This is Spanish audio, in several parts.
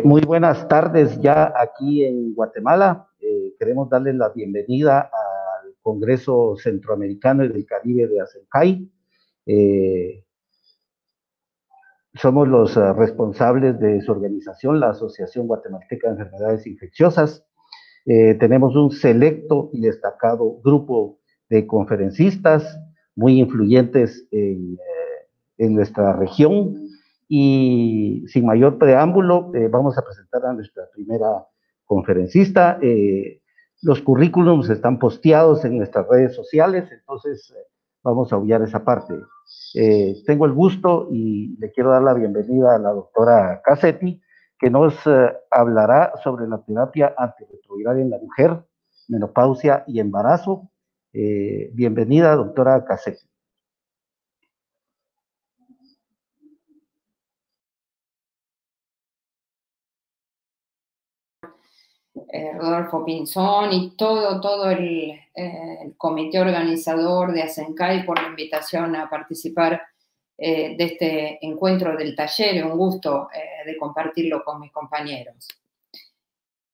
Muy buenas tardes ya aquí en Guatemala. Queremos darles la bienvenida al Congreso Centroamericano y del Caribe de ASENCAI. Somos los responsables de su organización, la Asociación Guatemalteca de Enfermedades Infecciosas. Tenemos un selecto y destacado grupo de conferencistas muy influyentes en nuestra región. Y sin mayor preámbulo, vamos a presentar a nuestra primera conferencista. Los currículums están posteados en nuestras redes sociales, entonces vamos a obviar esa parte. Tengo el gusto y le quiero dar la bienvenida a la doctora Cassetti, que nos hablará sobre la terapia antirretroviral en la mujer, menopausia y embarazo. Bienvenida, doctora Cassetti. Rodolfo Pinzón y todo el comité organizador de ASENCAI por la invitación a participar de este encuentro del taller. Un gusto de compartirlo con mis compañeros.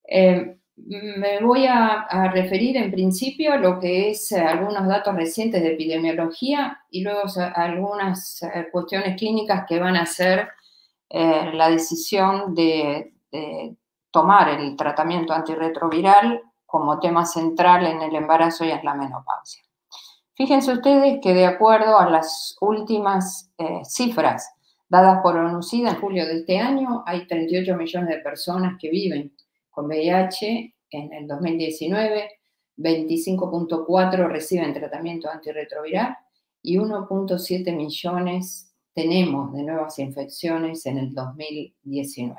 Me voy a referir en principio a lo que es algunos datos recientes de epidemiología y luego algunas cuestiones clínicas que van a ser la decisión de tomar el tratamiento antirretroviral como tema central en el embarazo y en la menopausia. Fíjense ustedes que de acuerdo a las últimas cifras dadas por ONUCIDA en julio de este año, hay 38 millones de personas que viven con VIH en el 2019, 25.4 reciben tratamiento antirretroviral y 1.7 millones tenemos de nuevas infecciones en el 2019.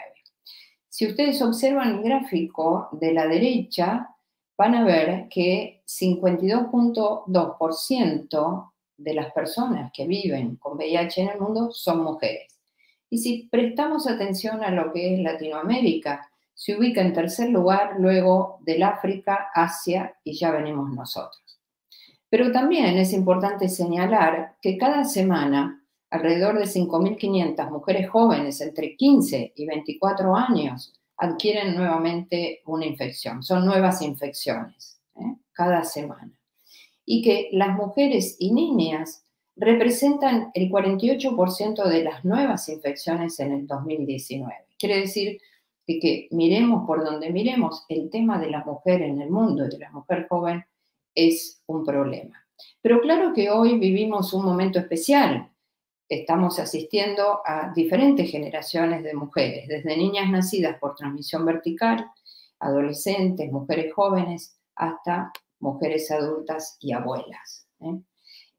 Si ustedes observan el gráfico de la derecha, van a ver que 52.2% de las personas que viven con VIH en el mundo son mujeres. Y si prestamos atención a lo que es Latinoamérica, se ubica en tercer lugar luego del África, Asia y ya venimos nosotros. Pero también es importante señalar que cada semana alrededor de 5.500 mujeres jóvenes entre 15 y 24 años adquieren nuevamente una infección. Son nuevas infecciones cada semana. Y que las mujeres y niñas representan el 48% de las nuevas infecciones en el 2019. Quiere decir que miremos por donde miremos, el tema de la mujer en el mundo y de la mujer joven es un problema. Pero claro que hoy vivimos un momento especial. Estamos asistiendo a diferentes generaciones de mujeres, desde niñas nacidas por transmisión vertical, adolescentes, mujeres jóvenes, hasta mujeres adultas y abuelas.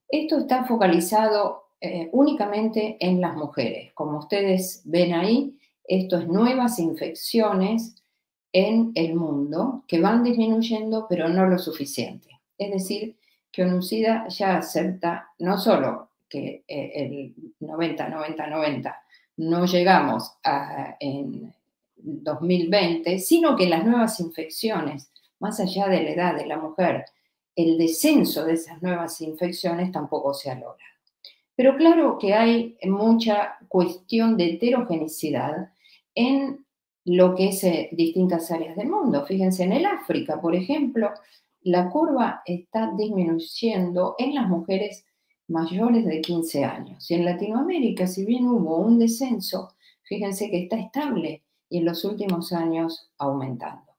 Esto está focalizado únicamente en las mujeres. Como ustedes ven ahí, esto es nuevas infecciones en el mundo que van disminuyendo, pero no lo suficiente. Es decir, que ONUCIDA ya acepta no solo que el 90 no llegamos en 2020, sino que las nuevas infecciones, más allá de la edad de la mujer, el descenso de esas nuevas infecciones tampoco se ha logrado. Pero claro que hay mucha cuestión de heterogeneidad en lo que es distintas áreas del mundo. Fíjense, en el África, por ejemplo, la curva está disminuyendo en las mujeres mayores de 15 años. Y en Latinoamérica, si bien hubo un descenso, fíjense que está estable y en los últimos años aumentando.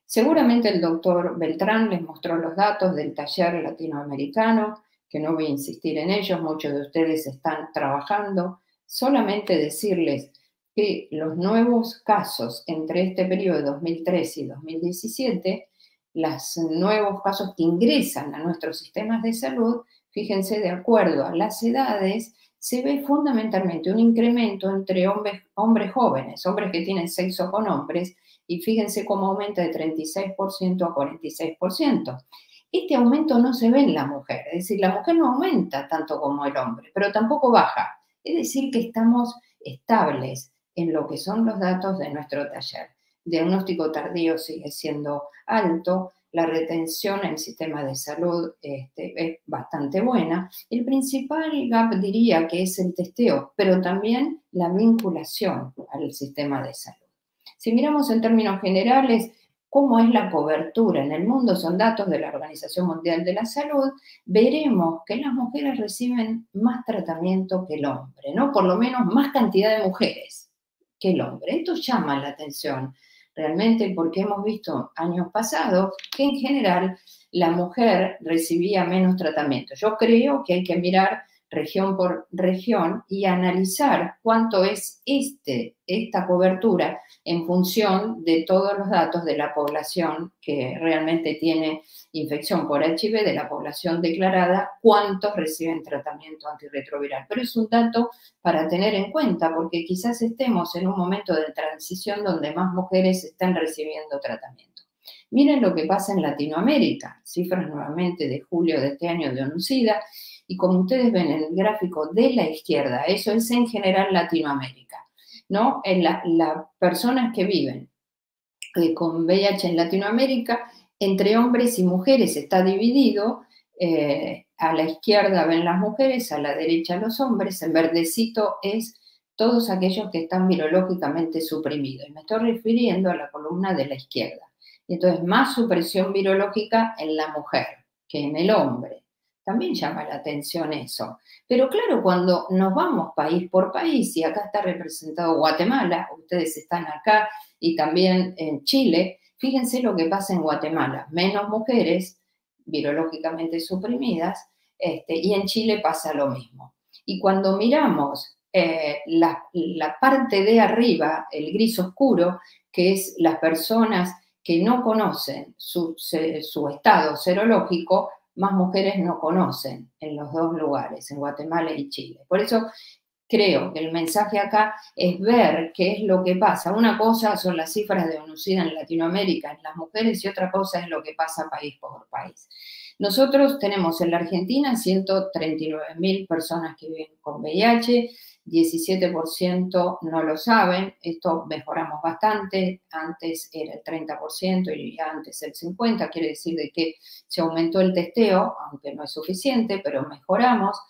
Seguramente el doctor Beltrán les mostró los datos del taller latinoamericano, que no voy a insistir en ellos, muchos de ustedes están trabajando. Solamente decirles que los nuevos casos entre este periodo de 2013 y 2017, los nuevos casos que ingresan a nuestros sistemas de salud, fíjense, de acuerdo a las edades, se ve fundamentalmente un incremento entre hombres jóvenes, hombres que tienen sexo con hombres, y fíjense cómo aumenta de 36% a 46%. Este aumento no se ve en la mujer, es decir, la mujer no aumenta tanto como el hombre, pero tampoco baja. Es decir, que estamos estables en lo que son los datos de nuestro taller. El diagnóstico tardío sigue siendo alto, la retención en el sistema de salud es bastante buena. El principal gap diría que es el testeo, pero también la vinculación al sistema de salud. Si miramos en términos generales, cómo es la cobertura en el mundo, son datos de la Organización Mundial de la Salud, veremos que las mujeres reciben más tratamiento que el hombre, ¿no? Por lo menos más cantidad de mujeres que el hombre. Esto llama la atención realmente porque hemos visto años pasados que en general la mujer recibía menos tratamiento. Yo creo que hay que mirar región por región y analizar cuánto es esta cobertura en función de todos los datos de la población que realmente tiene infección por HIV, de la población declarada, cuántos reciben tratamiento antirretroviral. Pero es un dato para tener en cuenta porque quizás estemos en un momento de transición donde más mujeres están recibiendo tratamiento. Miren lo que pasa en Latinoamérica, cifras nuevamente de julio de este año de ONUCIDA, y como ustedes ven en el gráfico de la izquierda, eso es en general Latinoamérica, ¿no? Las personas que viven con VIH en Latinoamérica, entre hombres y mujeres está dividido. A la izquierda ven las mujeres, a la derecha los hombres. En verdecito es todos aquellos que están virológicamente suprimidos. Y me estoy refiriendo a la columna de la izquierda. Y entonces, más supresión virológica en la mujer que en el hombre. También llama la atención eso. Pero claro, cuando nos vamos país por país, y acá está representado Guatemala, ustedes están acá, y también en Chile, fíjense lo que pasa en Guatemala. Menos mujeres virológicamente suprimidas, y en Chile pasa lo mismo. Y cuando miramos la parte de arriba, el gris oscuro, que es las personas que no conocen su estado serológico, más mujeres no conocen en los dos lugares, en Guatemala y Chile. Por eso creo que el mensaje acá es ver qué es lo que pasa. Una cosa son las cifras de ONUCIDA en Latinoamérica en las mujeres y otra cosa es lo que pasa país por país. Nosotros tenemos en la Argentina 139.000 personas que viven con VIH, 17% no lo saben, esto mejoramos bastante, antes era el 30% y antes el 50%, quiere decir de que se aumentó el testeo, aunque no es suficiente, pero mejoramos.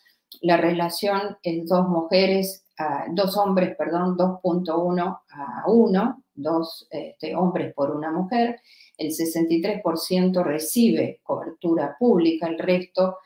La relación es dos hombres, 2.1 a 1, dos hombres por una mujer. El 63% recibe cobertura pública, el resto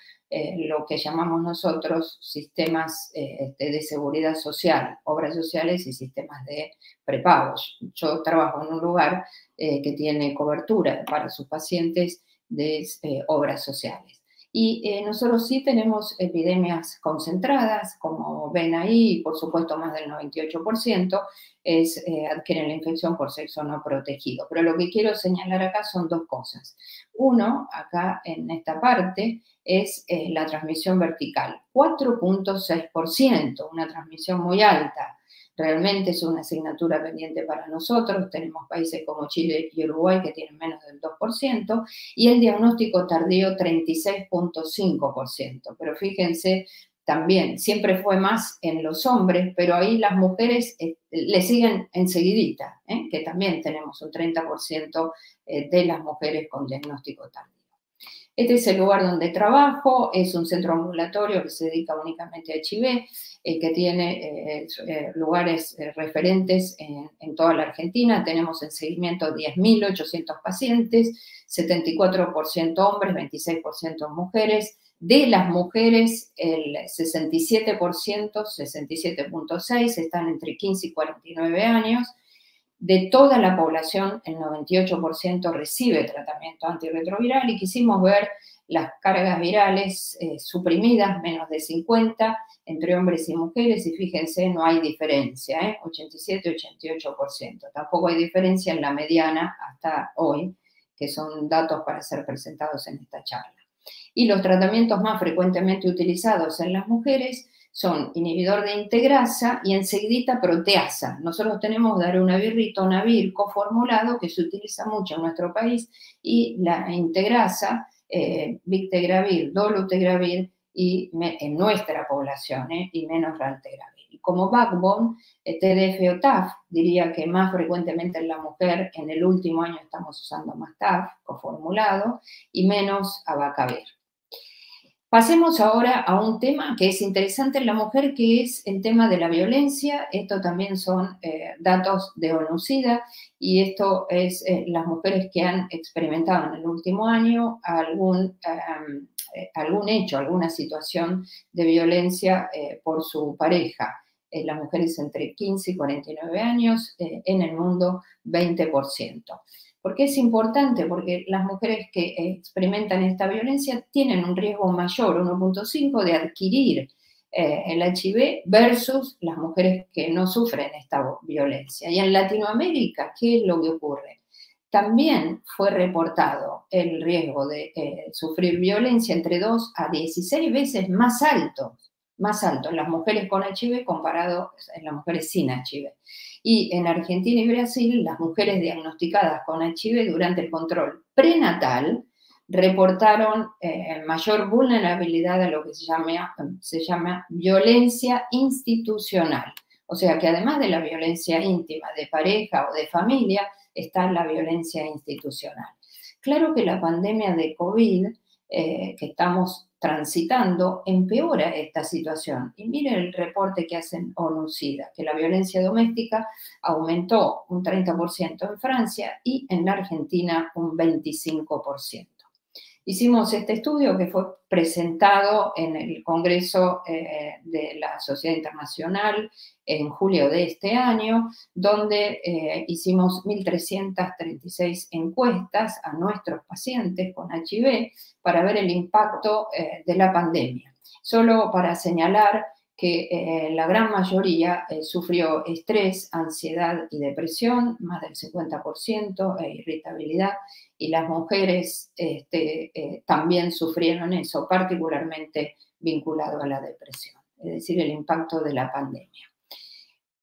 lo que llamamos nosotros sistemas de seguridad social, obras sociales y sistemas de prepagos. Yo trabajo en un lugar que tiene cobertura para sus pacientes de obras sociales. Y nosotros sí tenemos epidemias concentradas, como ven ahí, por supuesto más del 98% adquieren la infección por sexo no protegido. Pero lo que quiero señalar acá son dos cosas. Uno, acá en esta parte, es la transmisión vertical, 4.6%, una transmisión muy alta. Realmente es una asignatura pendiente para nosotros. Tenemos países como Chile y Uruguay que tienen menos del 2%, y el diagnóstico tardío 36.5%. Pero fíjense, también siempre fue más en los hombres, pero ahí las mujeres le siguen enseguidita, que también tenemos un 30% de las mujeres con diagnóstico tardío. Este es el lugar donde trabajo, es un centro ambulatorio que se dedica únicamente a HIV, que tiene lugares referentes en toda la Argentina. Tenemos en seguimiento 10.800 pacientes, 74% hombres, 26% mujeres. De las mujeres, el 67%, 67.6%, están entre 15 y 49 años. De toda la población, el 98% recibe tratamiento antirretroviral y quisimos ver las cargas virales suprimidas, menos de 50, entre hombres y mujeres, y fíjense, no hay diferencia, 87-88%. Tampoco hay diferencia en la mediana hasta hoy, que son datos para ser presentados en esta charla. Y los tratamientos más frecuentemente utilizados en las mujeres son inhibidor de integrasa y enseguidita proteasa. Nosotros tenemos darunavir, ritonavir coformulado que se utiliza mucho en nuestro país, y la integrasa, victegravir, dolutegravir y en nuestra población, y menos raltegravir. como backbone, TDF o TAF, diría que más frecuentemente en la mujer, en el último año estamos usando más TAF, coformulado, y menos abacavir. Pasemos ahora a un tema que es interesante en la mujer, que es el tema de la violencia. Esto también son datos de ONU-SIDA, y esto es las mujeres que han experimentado en el último año algún hecho, alguna situación de violencia por su pareja. Las mujeres entre 15 y 49 años, en el mundo 20%. ¿Por qué es importante? Porque las mujeres que experimentan esta violencia tienen un riesgo mayor, 1.5, de adquirir el HIV versus las mujeres que no sufren esta violencia. Y en Latinoamérica, ¿qué es lo que ocurre? También fue reportado el riesgo de sufrir violencia entre 2 a 16 veces más alto en las mujeres con HIV comparado en las mujeres sin HIV. Y en Argentina y Brasil, las mujeres diagnosticadas con HIV durante el control prenatal reportaron mayor vulnerabilidad a lo que se llama violencia institucional. O sea que además de la violencia íntima de pareja o de familia, está la violencia institucional. Claro que la pandemia de COVID que estamos transitando empeora esta situación. Y miren el reporte que hacen ONU-SIDA, que la violencia doméstica aumentó un 30% en Francia y en la Argentina un 25%. Hicimos este estudio que fue presentado en el Congreso de la Sociedad Internacional en julio de este año, donde hicimos 1.336 encuestas a nuestros pacientes con HIV para ver el impacto de la pandemia. Solo para señalar que la gran mayoría sufrió estrés, ansiedad y depresión, más del 50%, e irritabilidad, y las mujeres también sufrieron eso, particularmente vinculado a la depresión, es decir, el impacto de la pandemia.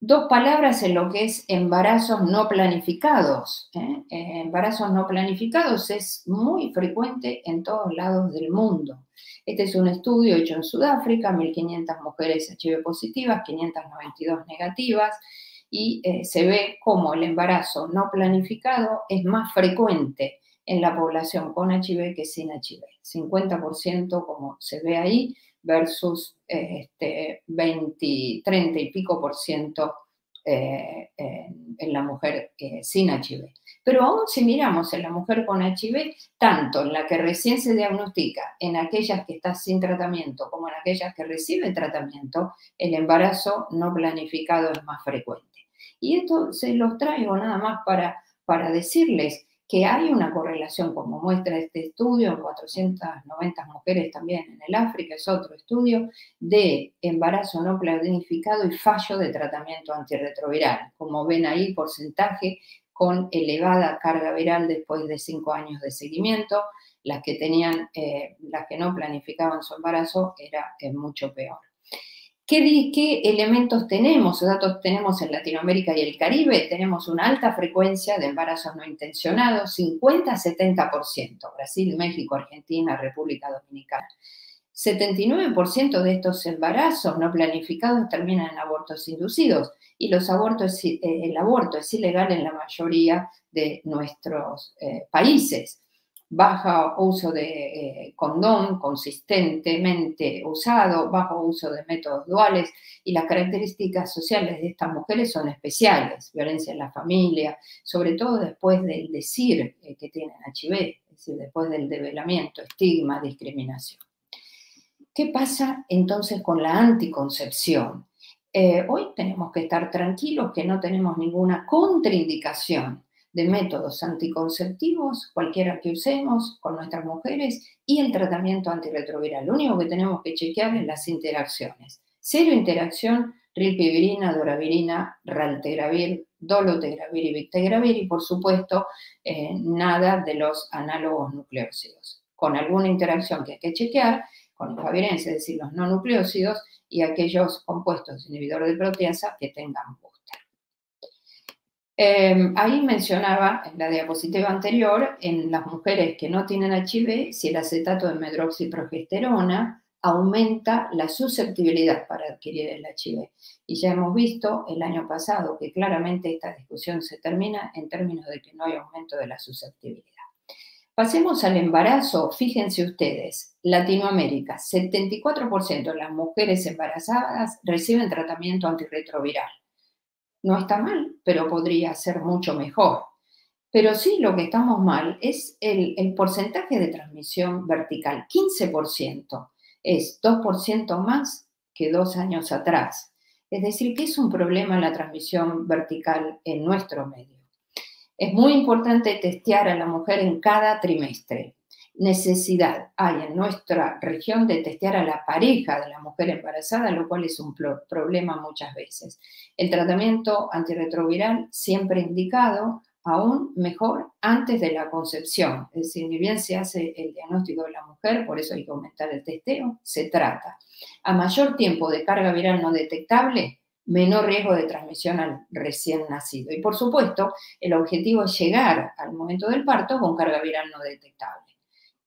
2 palabras en lo que es embarazos no planificados. Embarazos no planificados es muy frecuente en todos lados del mundo. Este es un estudio hecho en Sudáfrica, 1.500 mujeres HIV positivas, 592 negativas, y se ve cómo el embarazo no planificado es más frecuente en la población con HIV que sin HIV. 50%, como se ve ahí, versus 20, 30 y pico por ciento en la mujer sin HIV. Pero aún si miramos en la mujer con HIV, tanto en la que recién se diagnostica, en aquellas que está sin tratamiento, como en aquellas que reciben tratamiento, el embarazo no planificado es más frecuente. Y esto se los traigo nada más para decirles que hay una correlación, como muestra este estudio, en 490 mujeres también en el África, es otro estudio, de embarazo no planificado y fallo de tratamiento antirretroviral. Como ven ahí, porcentaje con elevada carga viral después de 5 años de seguimiento. Las que no planificaban su embarazo era mucho peor. ¿Qué elementos tenemos o datos tenemos en Latinoamérica y el Caribe? Tenemos una alta frecuencia de embarazos no intencionados, 50 a 70%, Brasil, México, Argentina, República Dominicana. 79% de estos embarazos no planificados terminan en abortos inducidos, y el aborto es ilegal en la mayoría de nuestros países. Bajo uso de condón consistentemente usado, bajo uso de métodos duales, y las características sociales de estas mujeres son especiales: violencia en la familia, sobre todo después del decir que tienen HIV, es decir, después del develamiento, estigma, discriminación. ¿Qué pasa entonces con la anticoncepción? Hoy tenemos que estar tranquilos que no tenemos ninguna contraindicación de métodos anticonceptivos, cualquiera que usemos con nuestras mujeres, y el tratamiento antirretroviral. Lo único que tenemos que chequear es las interacciones. 0 interacción, rilpivirina, doravirina, raltegravir, dolutegravir y bictegravir, y por supuesto nada de los análogos nucleósidos. Con alguna interacción que hay que chequear, con los favirenses, es decir, los no nucleósidos, y aquellos compuestos inhibidores de proteasa que tengan booster. Ahí mencionaba en la diapositiva anterior, en las mujeres que no tienen HIV, si el acetato de medroxiprogesterona aumenta la susceptibilidad para adquirir el HIV. Y ya hemos visto el año pasado que claramente esta discusión se termina en términos de que no hay aumento de la susceptibilidad. Pasemos al embarazo. Fíjense ustedes, Latinoamérica, 74% de las mujeres embarazadas reciben tratamiento antirretroviral. No está mal, pero podría ser mucho mejor. Pero sí, lo que estamos mal es el porcentaje de transmisión vertical. 15% es 2% más que 2 años atrás. Es decir, que es un problema la transmisión vertical en nuestro medio. Es muy importante testear a la mujer en cada trimestre. Necesidad hay en nuestra región de testear a la pareja de la mujer embarazada, lo cual es un problema muchas veces. El tratamiento antirretroviral siempre indicado, aún mejor antes de la concepción. Es decir, ni bien se hace el diagnóstico de la mujer, por eso hay que aumentar el testeo, se trata. A mayor tiempo de carga viral no detectable, menor riesgo de transmisión al recién nacido. Y por supuesto, el objetivo es llegar al momento del parto con carga viral no detectable.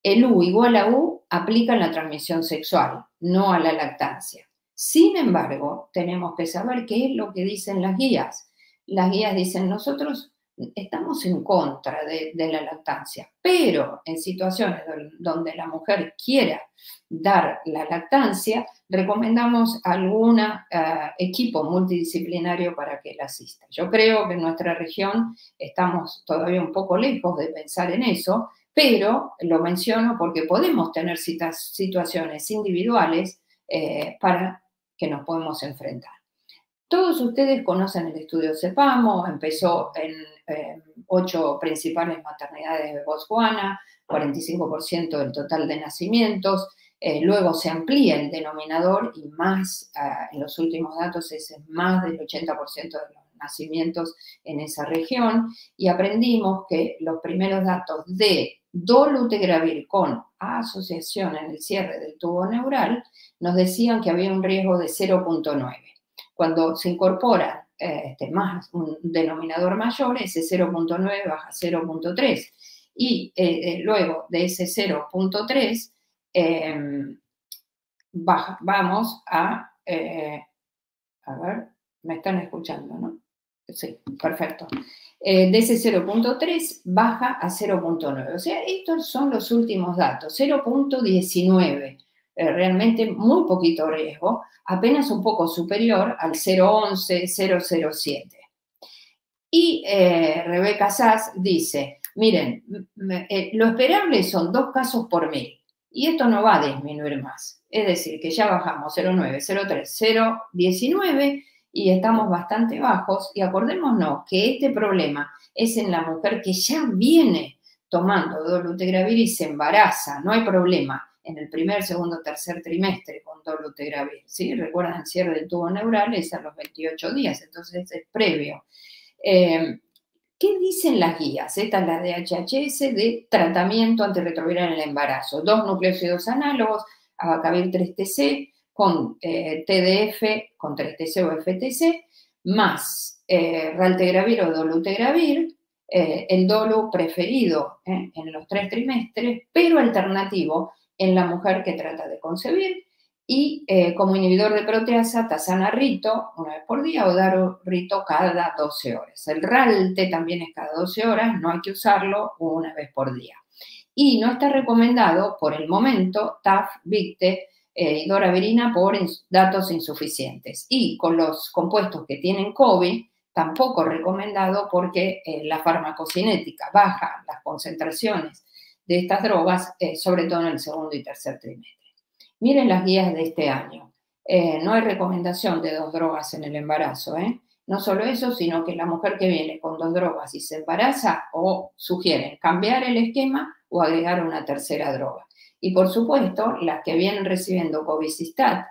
El U igual a U aplica en la transmisión sexual, no a la lactancia. Sin embargo, tenemos que saber qué es lo que dicen las guías. Las guías dicen, nosotros estamos en contra de la lactancia, pero en situaciones donde la mujer quiera dar la lactancia, recomendamos algún equipo multidisciplinario para que la asista. Yo creo que en nuestra región estamos todavía un poco lejos de pensar en eso, pero lo menciono porque podemos tener situaciones individuales para que nos podemos enfrentar. Todos ustedes conocen el estudio CEPAMO, empezó en 8 principales maternidades de Botswana, 45% del total de nacimientos, luego se amplía el denominador y más, en los últimos datos es más del 80% de los nacimientos en esa región, y aprendimos que los primeros datos de dolutegravir con asociación en el cierre del tubo neural nos decían que había un riesgo de 0.9. Cuando se incorpora más un denominador mayor, ese 0.9 baja a 0.3. Y luego de ese 0.3 vamos a ver, me están escuchando, ¿no? Sí, perfecto. De ese 0.3 baja a 0.9. O sea, estos son los últimos datos. 0.19. Realmente muy poquito riesgo, apenas un poco superior al 0.11, 0.07. Y Rebeca Sass dice, miren, lo esperable son 2 casos por 1000, y esto no va a disminuir más. Es decir, que ya bajamos 0.9, 0.3, 0.19 y estamos bastante bajos, y acordémonos que este problema es en la mujer que ya viene tomando dolutegravir y se embaraza, no hay problema en el primer, segundo, tercer trimestre con dolutegravir, ¿sí? Recuerdan, el cierre del tubo neural es a los 28 días, entonces es previo. ¿Qué dicen las guías? Esta es la de HHS de tratamiento antirretroviral en el embarazo. 2 nucleósidos análogos, abacavir 3TC con TDF, con 3TC o FTC, más raltegravir o dolutegravir, el dolu preferido en los 3 trimestres, pero alternativo en la mujer que trata de concebir, y como inhibidor de proteasa, tazana-rito 1 vez por día o daro-rito cada 12 horas. El ralte también es cada 12 horas, no hay que usarlo 1 vez por día. Y no está recomendado por el momento TAF, Victe y doravirina por datos insuficientes. Y con los compuestos que tienen COVID, tampoco recomendado porque la farmacocinética baja las concentraciones de estas drogas, sobre todo en el segundo y tercer trimestre. Miren las guías de este año. No hay recomendación de 2 drogas en el embarazo. No solo eso, sino que la mujer que viene con 2 drogas y se embaraza, o sugieren cambiar el esquema o agregar una tercera droga. Y por supuesto, las que vienen recibiendo Covicistat,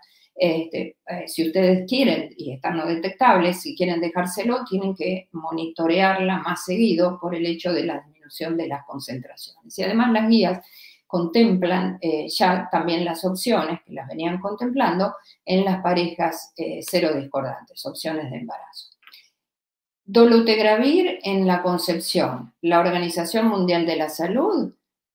si ustedes quieren y están no detectables, si quieren dejárselo, tienen que monitorearla más seguido por el hecho de la disminución de las concentraciones. Y además las guías contemplan ya también las opciones que las venían contemplando en las parejas serodiscordantes, opciones de embarazo. Dolutegravir en la concepción. La Organización Mundial de la Salud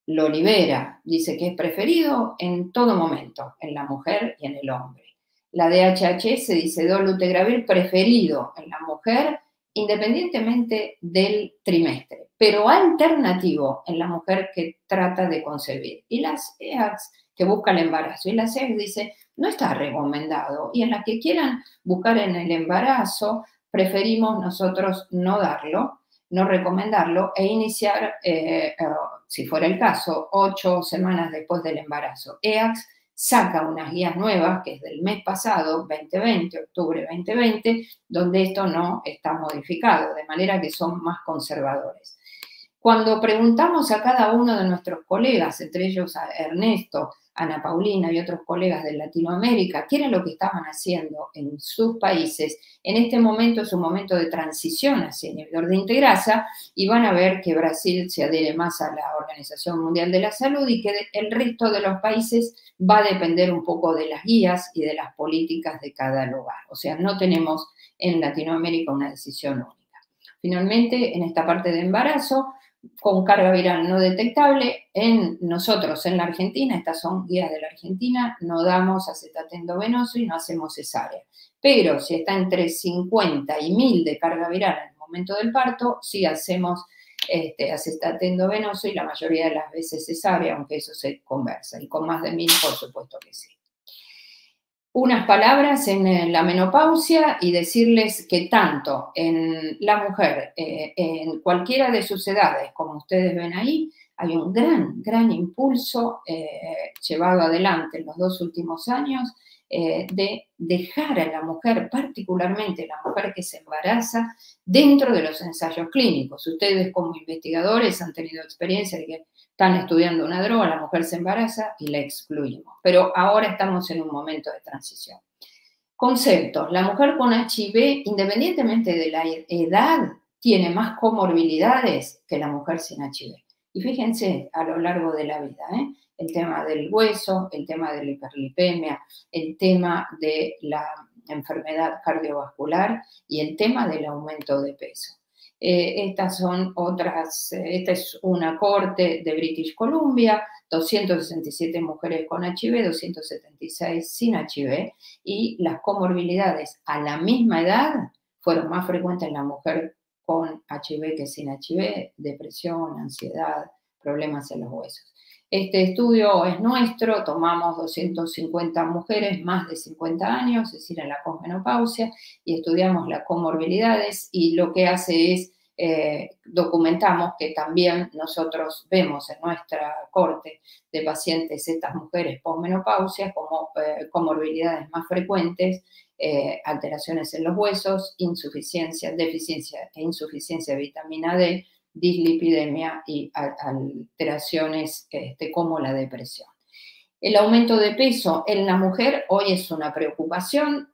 lo libera, dice que es preferido en todo momento, en la mujer y en el hombre. La DHHS dice dolutegravir preferido en la mujer independientemente del trimestre, pero alternativo en la mujer que trata de concebir. Y las EACS que busca el embarazo. Y la EACS dice, no está recomendado. Y en las que quieran buscar en el embarazo, preferimos nosotros no darlo, no recomendarlo e iniciar, si fuera el caso, 8 semanas después del embarazo. EACS saca unas guías nuevas, que es del mes pasado, 2020, octubre 2020, donde esto no está modificado, de manera que son más conservadores. Cuando preguntamos a cada uno de nuestros colegas, entre ellos a Ernesto, Ana Paulina y otros colegas de Latinoamérica, qué era lo que estaban haciendo en sus países, en este momento es un momento de transición hacia inhibidor de integrasa y van a ver que Brasil se adhiere más a la Organización Mundial de la Salud y que el resto de los países va a depender un poco de las guías y de las políticas de cada lugar. O sea, no tenemos en Latinoamérica una decisión única. Finalmente, en esta parte de embarazo, con carga viral no detectable, nosotros en la Argentina, estas son guías de la Argentina, no damos acetato endovenoso y no hacemos cesárea. Pero si está entre 50 y 1000 de carga viral en el momento del parto, sí hacemos acetato endovenoso y la mayoría de las veces cesárea, aunque eso se conversa. Y con más de 1000, por supuesto que sí. Unas palabras en la menopausia y decirles que tanto en la mujer, en cualquiera de sus edades, como ustedes ven ahí, hay un gran impulso llevado adelante en los 2 últimos años de dejar a la mujer, particularmente la mujer que se embaraza, dentro de los ensayos clínicos. Ustedes como investigadores han tenido experiencia de que están estudiando una droga, la mujer se embaraza y la excluimos. Pero ahora estamos en un momento de transición. Conceptos. La mujer con HIV, independientemente de la edad, tiene más comorbilidades que la mujer sin HIV. Y fíjense a lo largo de la vida, el tema del hueso, el tema de la hiperlipemia, el tema de la enfermedad cardiovascular y el tema del aumento de peso. Estas son otras, esta es una corte de British Columbia, 267 mujeres con HIV, 276 sin HIV, y las comorbilidades a la misma edad fueron más frecuentes en la mujer con HIV que sin HIV, depresión, ansiedad, problemas en los huesos. Este estudio es nuestro, tomamos 250 mujeres más de 50 años, es decir, en la posmenopausia, y estudiamos las comorbilidades y lo que hace es documentamos que también nosotros vemos en nuestra corte de pacientes estas mujeres posmenopausias como comorbilidades más frecuentes, alteraciones en los huesos, insuficiencia, deficiencia e insuficiencia de vitamina D, dislipidemia y alteraciones como la depresión. El aumento de peso en la mujer hoy es una preocupación,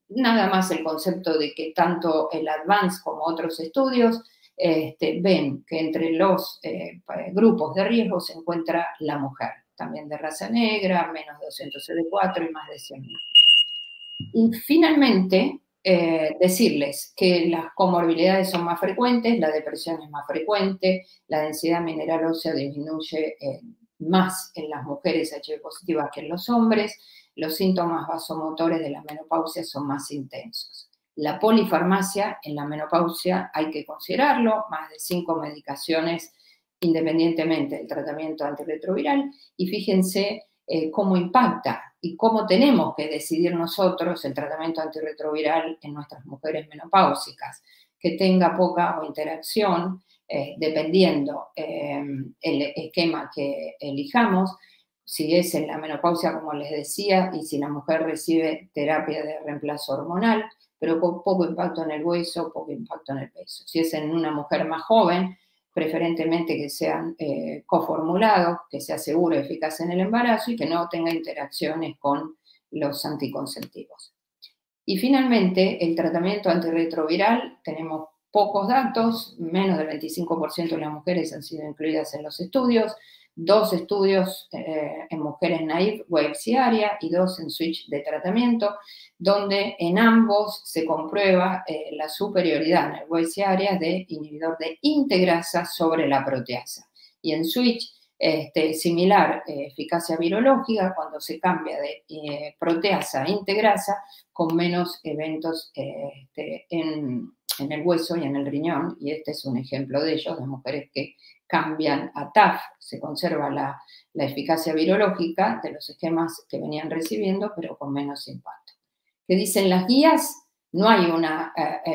nada más el concepto de que tanto el ADVANCE como otros estudios ven que entre los grupos de riesgo se encuentra la mujer, también de raza negra, menos 200 CD4 y más de 100. Y finalmente, decirles que las comorbilidades son más frecuentes, la depresión es más frecuente, la densidad mineral ósea disminuye más en las mujeres HIV positivas que en los hombres, los síntomas vasomotores de la menopausia son más intensos. La polifarmacia en la menopausia hay que considerarlo, más de 5 medicaciones independientemente del tratamiento antirretroviral, y fíjense cómo impacta y cómo tenemos que decidir nosotros el tratamiento antirretroviral en nuestras mujeres menopáusicas, que tenga poca interacción, dependiendo el esquema que elijamos, si es en la menopausia, como les decía, y si la mujer recibe terapia de reemplazo hormonal, pero con poco impacto en el hueso, poco impacto en el peso. Si es en una mujer más joven, preferentemente que sean coformulados, que sea seguro y eficaz en el embarazo y que no tenga interacciones con los anticonceptivos. Y finalmente, el tratamiento antirretroviral, tenemos pocos datos, menos del 25% de las mujeres han sido incluidas en los estudios, 2 estudios en mujeres naive, WAVES y ARIA, y 2 en switch de tratamiento, donde en ambos se comprueba la superioridad en el WAVES y ARIA de inhibidor de integrasa sobre la proteasa. Y en switch similar eficacia virológica cuando se cambia de proteasa a integrasa con menos eventos en el hueso y en el riñón, y este es un ejemplo de ellos, de mujeres que cambian a TAF, se conserva la eficacia virológica de los esquemas que venían recibiendo, pero con menos impacto. ¿Qué dicen las guías? No hay una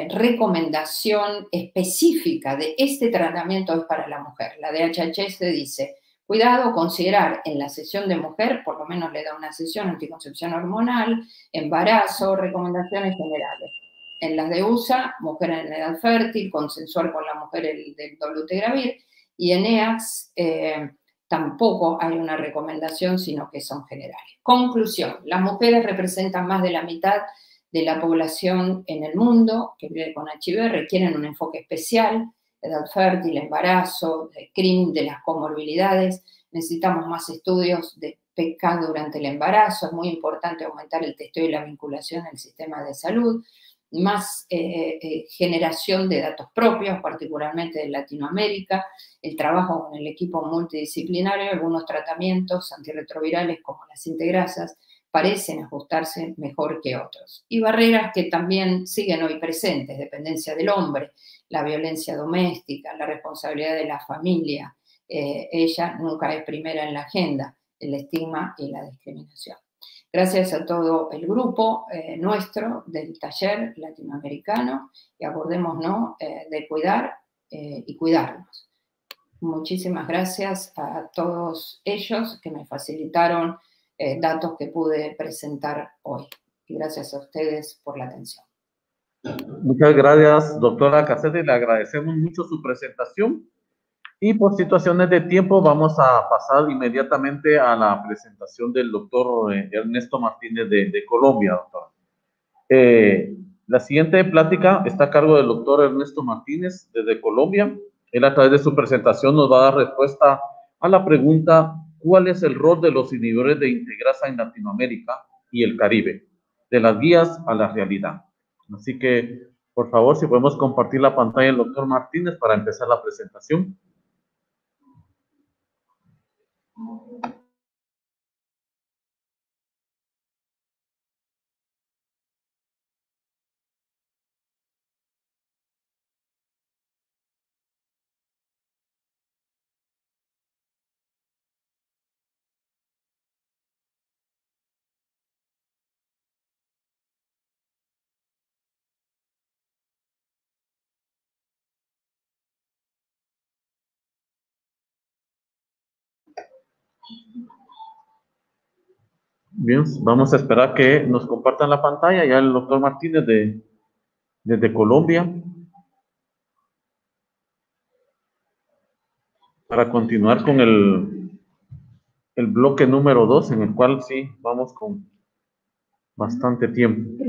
recomendación específica de este tratamiento es para la mujer. La DHHS dice, cuidado, considerar en la sesión de mujer, por lo menos le da una sesión anticoncepción hormonal, embarazo, recomendaciones generales. En las de USA, mujer en edad fértil, consensuar con la mujer del dolutegravir, y en EACS tampoco hay una recomendación, sino que son generales. Conclusión, las mujeres representan más de la mitad de la población en el mundo que vive con HIV, requieren un enfoque especial, edad fértil, embarazo, screening de las comorbilidades, necesitamos más estudios de PK durante el embarazo, es muy importante aumentar el testeo y la vinculación al sistema de salud, más generación de datos propios, particularmente de Latinoamérica, el trabajo con el equipo multidisciplinario, algunos tratamientos antirretrovirales como las integrasas parecen ajustarse mejor que otros. Y barreras que también siguen hoy presentes, dependencia del hombre, la violencia doméstica, la responsabilidad de la familia, ella nunca es primera en la agenda, el estigma y la discriminación. Gracias a todo el grupo nuestro del taller latinoamericano y acordémonos de cuidar y cuidarnos. Muchísimas gracias a todos ellos que me facilitaron datos que pude presentar hoy. Y gracias a ustedes por la atención. Muchas gracias, doctora Cassette. Le agradecemos mucho su presentación. Y por situaciones de tiempo vamos a pasar inmediatamente a la presentación del doctor Ernesto Martínez de Colombia, doctor. La siguiente plática está a cargo del doctor Ernesto Martínez desde Colombia. Él a través de su presentación nos va a dar respuesta a la pregunta ¿cuál es el rol de los inhibidores de integrasa en Latinoamérica y el Caribe? De las guías a la realidad. Así que, por favor, si podemos compartir la pantalla del doctor Martínez para empezar la presentación. Bien, vamos a esperar que nos compartan la pantalla ya el doctor Martínez desde Colombia para continuar con el bloque número 2 en el cual sí vamos con bastante tiempo.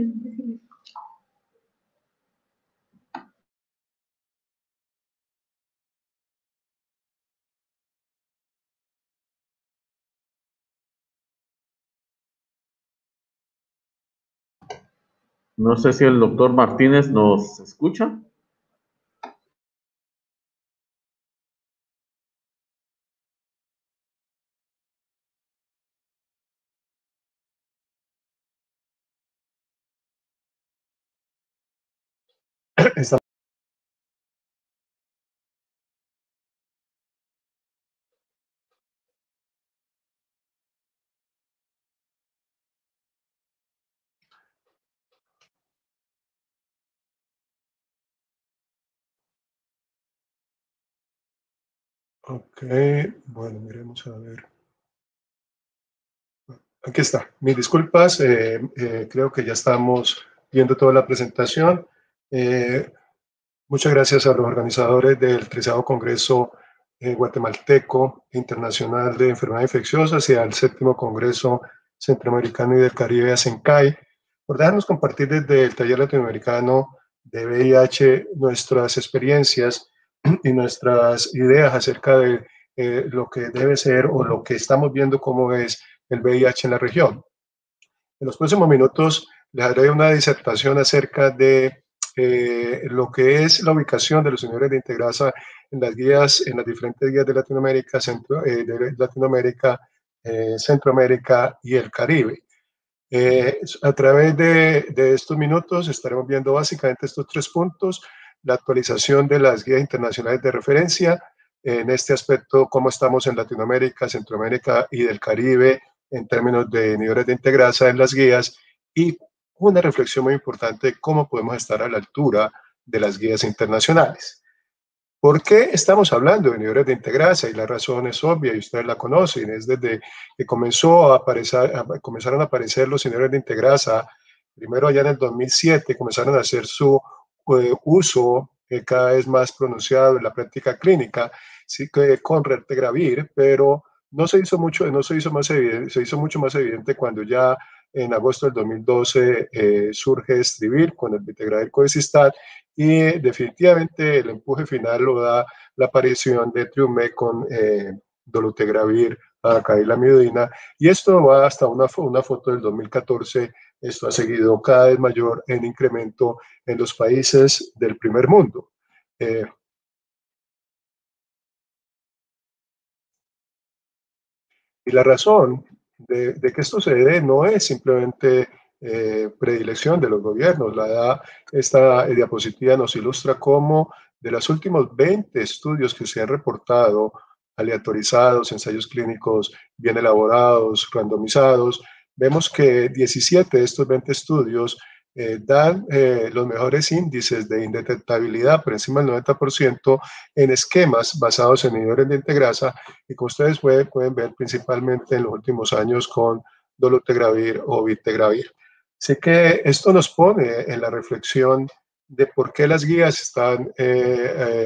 No sé si el doctor Martínez nos escucha. Ok, bueno, miremos a ver. Aquí está. Mis disculpas, creo que ya estamos viendo toda la presentación. Muchas gracias a los organizadores del 13º Congreso Guatemalteco Internacional de Enfermedades Infecciosas y al 7º Congreso Centroamericano y del Caribe, ASENCAI, por dejarnos compartir desde el taller latinoamericano de VIH nuestras experiencias y nuestras ideas acerca de lo que debe ser o lo que estamos viendo cómo es el VIH en la región. En los próximos minutos les haré una disertación acerca de lo que es la ubicación de los inhibidores de integrasa en las guías, en las diferentes guías de Latinoamérica, Centroamérica y el Caribe. A través de estos minutos estaremos viendo básicamente estos 3 puntos: la actualización de las guías internacionales de referencia, en este aspecto cómo estamos en Latinoamérica, Centroamérica y del Caribe en términos de inhibidores de integrasa en las guías, y una reflexión muy importante de cómo podemos estar a la altura de las guías internacionales. ¿Por qué estamos hablando de inhibidores de integrasa? Y la razón es obvia y ustedes la conocen, es desde que comenzaron a aparecer los inhibidores de integrasa, primero allá en el 2007, comenzaron a hacer su uso cada vez más pronunciado en la práctica clínica, sí, con raltegravir, pero no se hizo mucho, se hizo mucho más evidente cuando ya en agosto del 2012 surge Estrivir con el Vitegravir Coexistat, y definitivamente el empuje final lo da la aparición de Triumeq con dolutegravir, acailamidina, y esto va hasta una foto del 2014. Esto ha seguido cada vez mayor en incremento en los países del primer mundo. Y la razón de que esto se dé no es simplemente predilección de los gobiernos. Esta diapositiva nos ilustra cómo de los últimos 20 estudios que se han reportado, aleatorizados, ensayos clínicos bien elaborados, randomizados, vemos que 17 de estos 20 estudios dan los mejores índices de indetectabilidad por encima del 90% en esquemas basados en inhibidores de integrasa, y como ustedes pueden ver principalmente en los últimos años con dolutegravir o vitegravir. Así que esto nos pone en la reflexión de por qué las guías están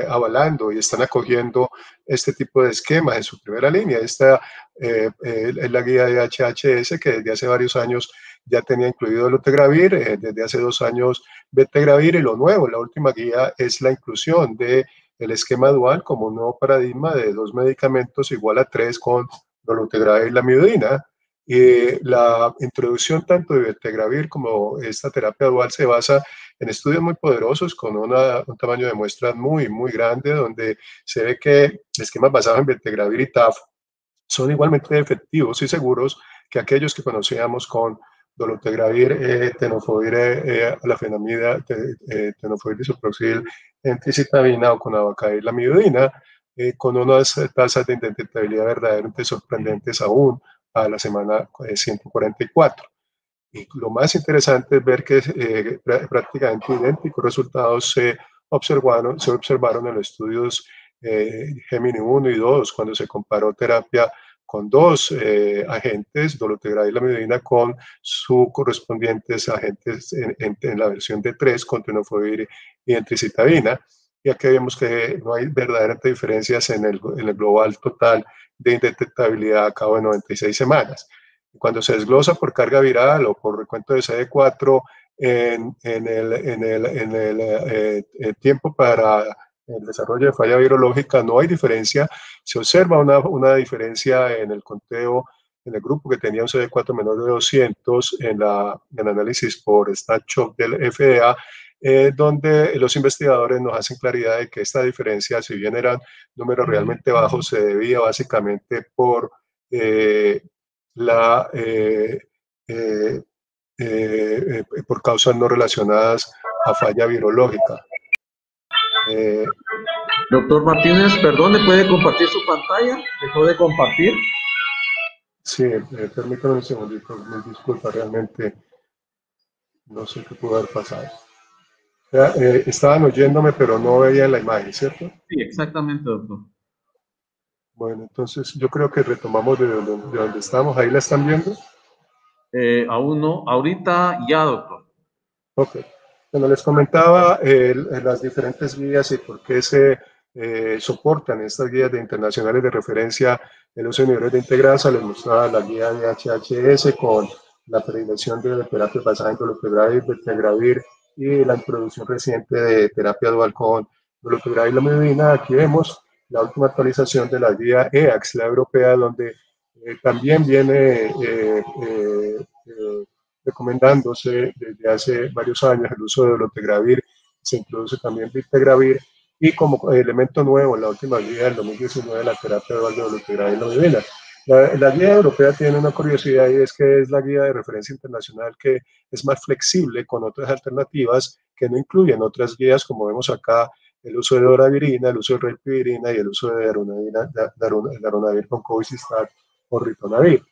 avalando y están acogiendo este tipo de esquemas en su primera línea. Esta es la guía de HHS, que desde hace varios años ya tenía incluido dolutegravir, desde hace 2 años vitegravir, y lo nuevo, la última guía, es la inclusión de el esquema dual como un nuevo paradigma de 2 medicamentos igual a 3 con dolutegravir y lamivudina. Y la introducción tanto de vitegravir como esta terapia dual se basa en estudios muy poderosos con un tamaño de muestras muy, muy grande, donde se ve que esquemas basados en vitegravir y TAF son igualmente efectivos y seguros que aquellos que conocíamos con dolutegravir, tenofovir, alafenamida, tenofovir disoproxil, enticitabina o con abacavir-lamivudina, con unas tasas de indetectabilidad verdaderamente sorprendentes aún a la semana 144. Y lo más interesante es ver que prácticamente idénticos resultados se observaron en los estudios Gemini 1 y 2, cuando se comparó terapia con 2 agentes, dolutegravir y lamivudina, con sus correspondientes agentes en la versión de 3, con tenofovir y enticitabina. Y aquí vemos que no hay verdaderamente diferencias en el global total de indetectabilidad a cabo de 96 semanas. Cuando se desglosa por carga viral o por recuento de CD4 en el tiempo para el desarrollo de falla virológica, no hay diferencia. Se observa una diferencia en el conteo en el grupo que tenía un CD4 menor de 200 en el análisis por StatShock del FDA, donde los investigadores nos hacen claridad de que esta diferencia, si bien eran números realmente bajos, se debía básicamente por por causas no relacionadas a falla virológica. Doctor Martínez, perdón, ¿le puede compartir su pantalla? ¿Dejó de compartir? Sí, permítame un segundito, me disculpa, realmente no sé qué pudo haber pasado. Estaban oyéndome, pero no veían la imagen, ¿cierto? Sí, exactamente, doctor. Bueno, entonces yo creo que retomamos de donde estamos. ¿Ahí la están viendo? Aún no. Ahorita ya, doctor. Ok. Bueno, les comentaba las diferentes guías y por qué se soportan estas guías internacionales de referencia en los inhibidores de integrasa. Les mostraba la guía de HHS con la predilección de terapias basadas en dolutegravir, vitegravir, y la introducción reciente de terapia dual con dolutegravir y lamivudina. Aquí vemos la última actualización de la guía EACS, la europea, donde también viene recomendándose desde hace varios años el uso de dolutegravir se introduce también Bictegravir, y como elemento nuevo en la última guía del 2019, la terapia dual de dolutegravir y lamivudina. La guía europea tiene una curiosidad, y es que es la guía de referencia internacional que es más flexible con otras alternativas que no incluyen otras guías, como vemos acá, el uso de doravirina, el uso de rilpivirina y el uso de darunavir con cobicistat o ritonavir.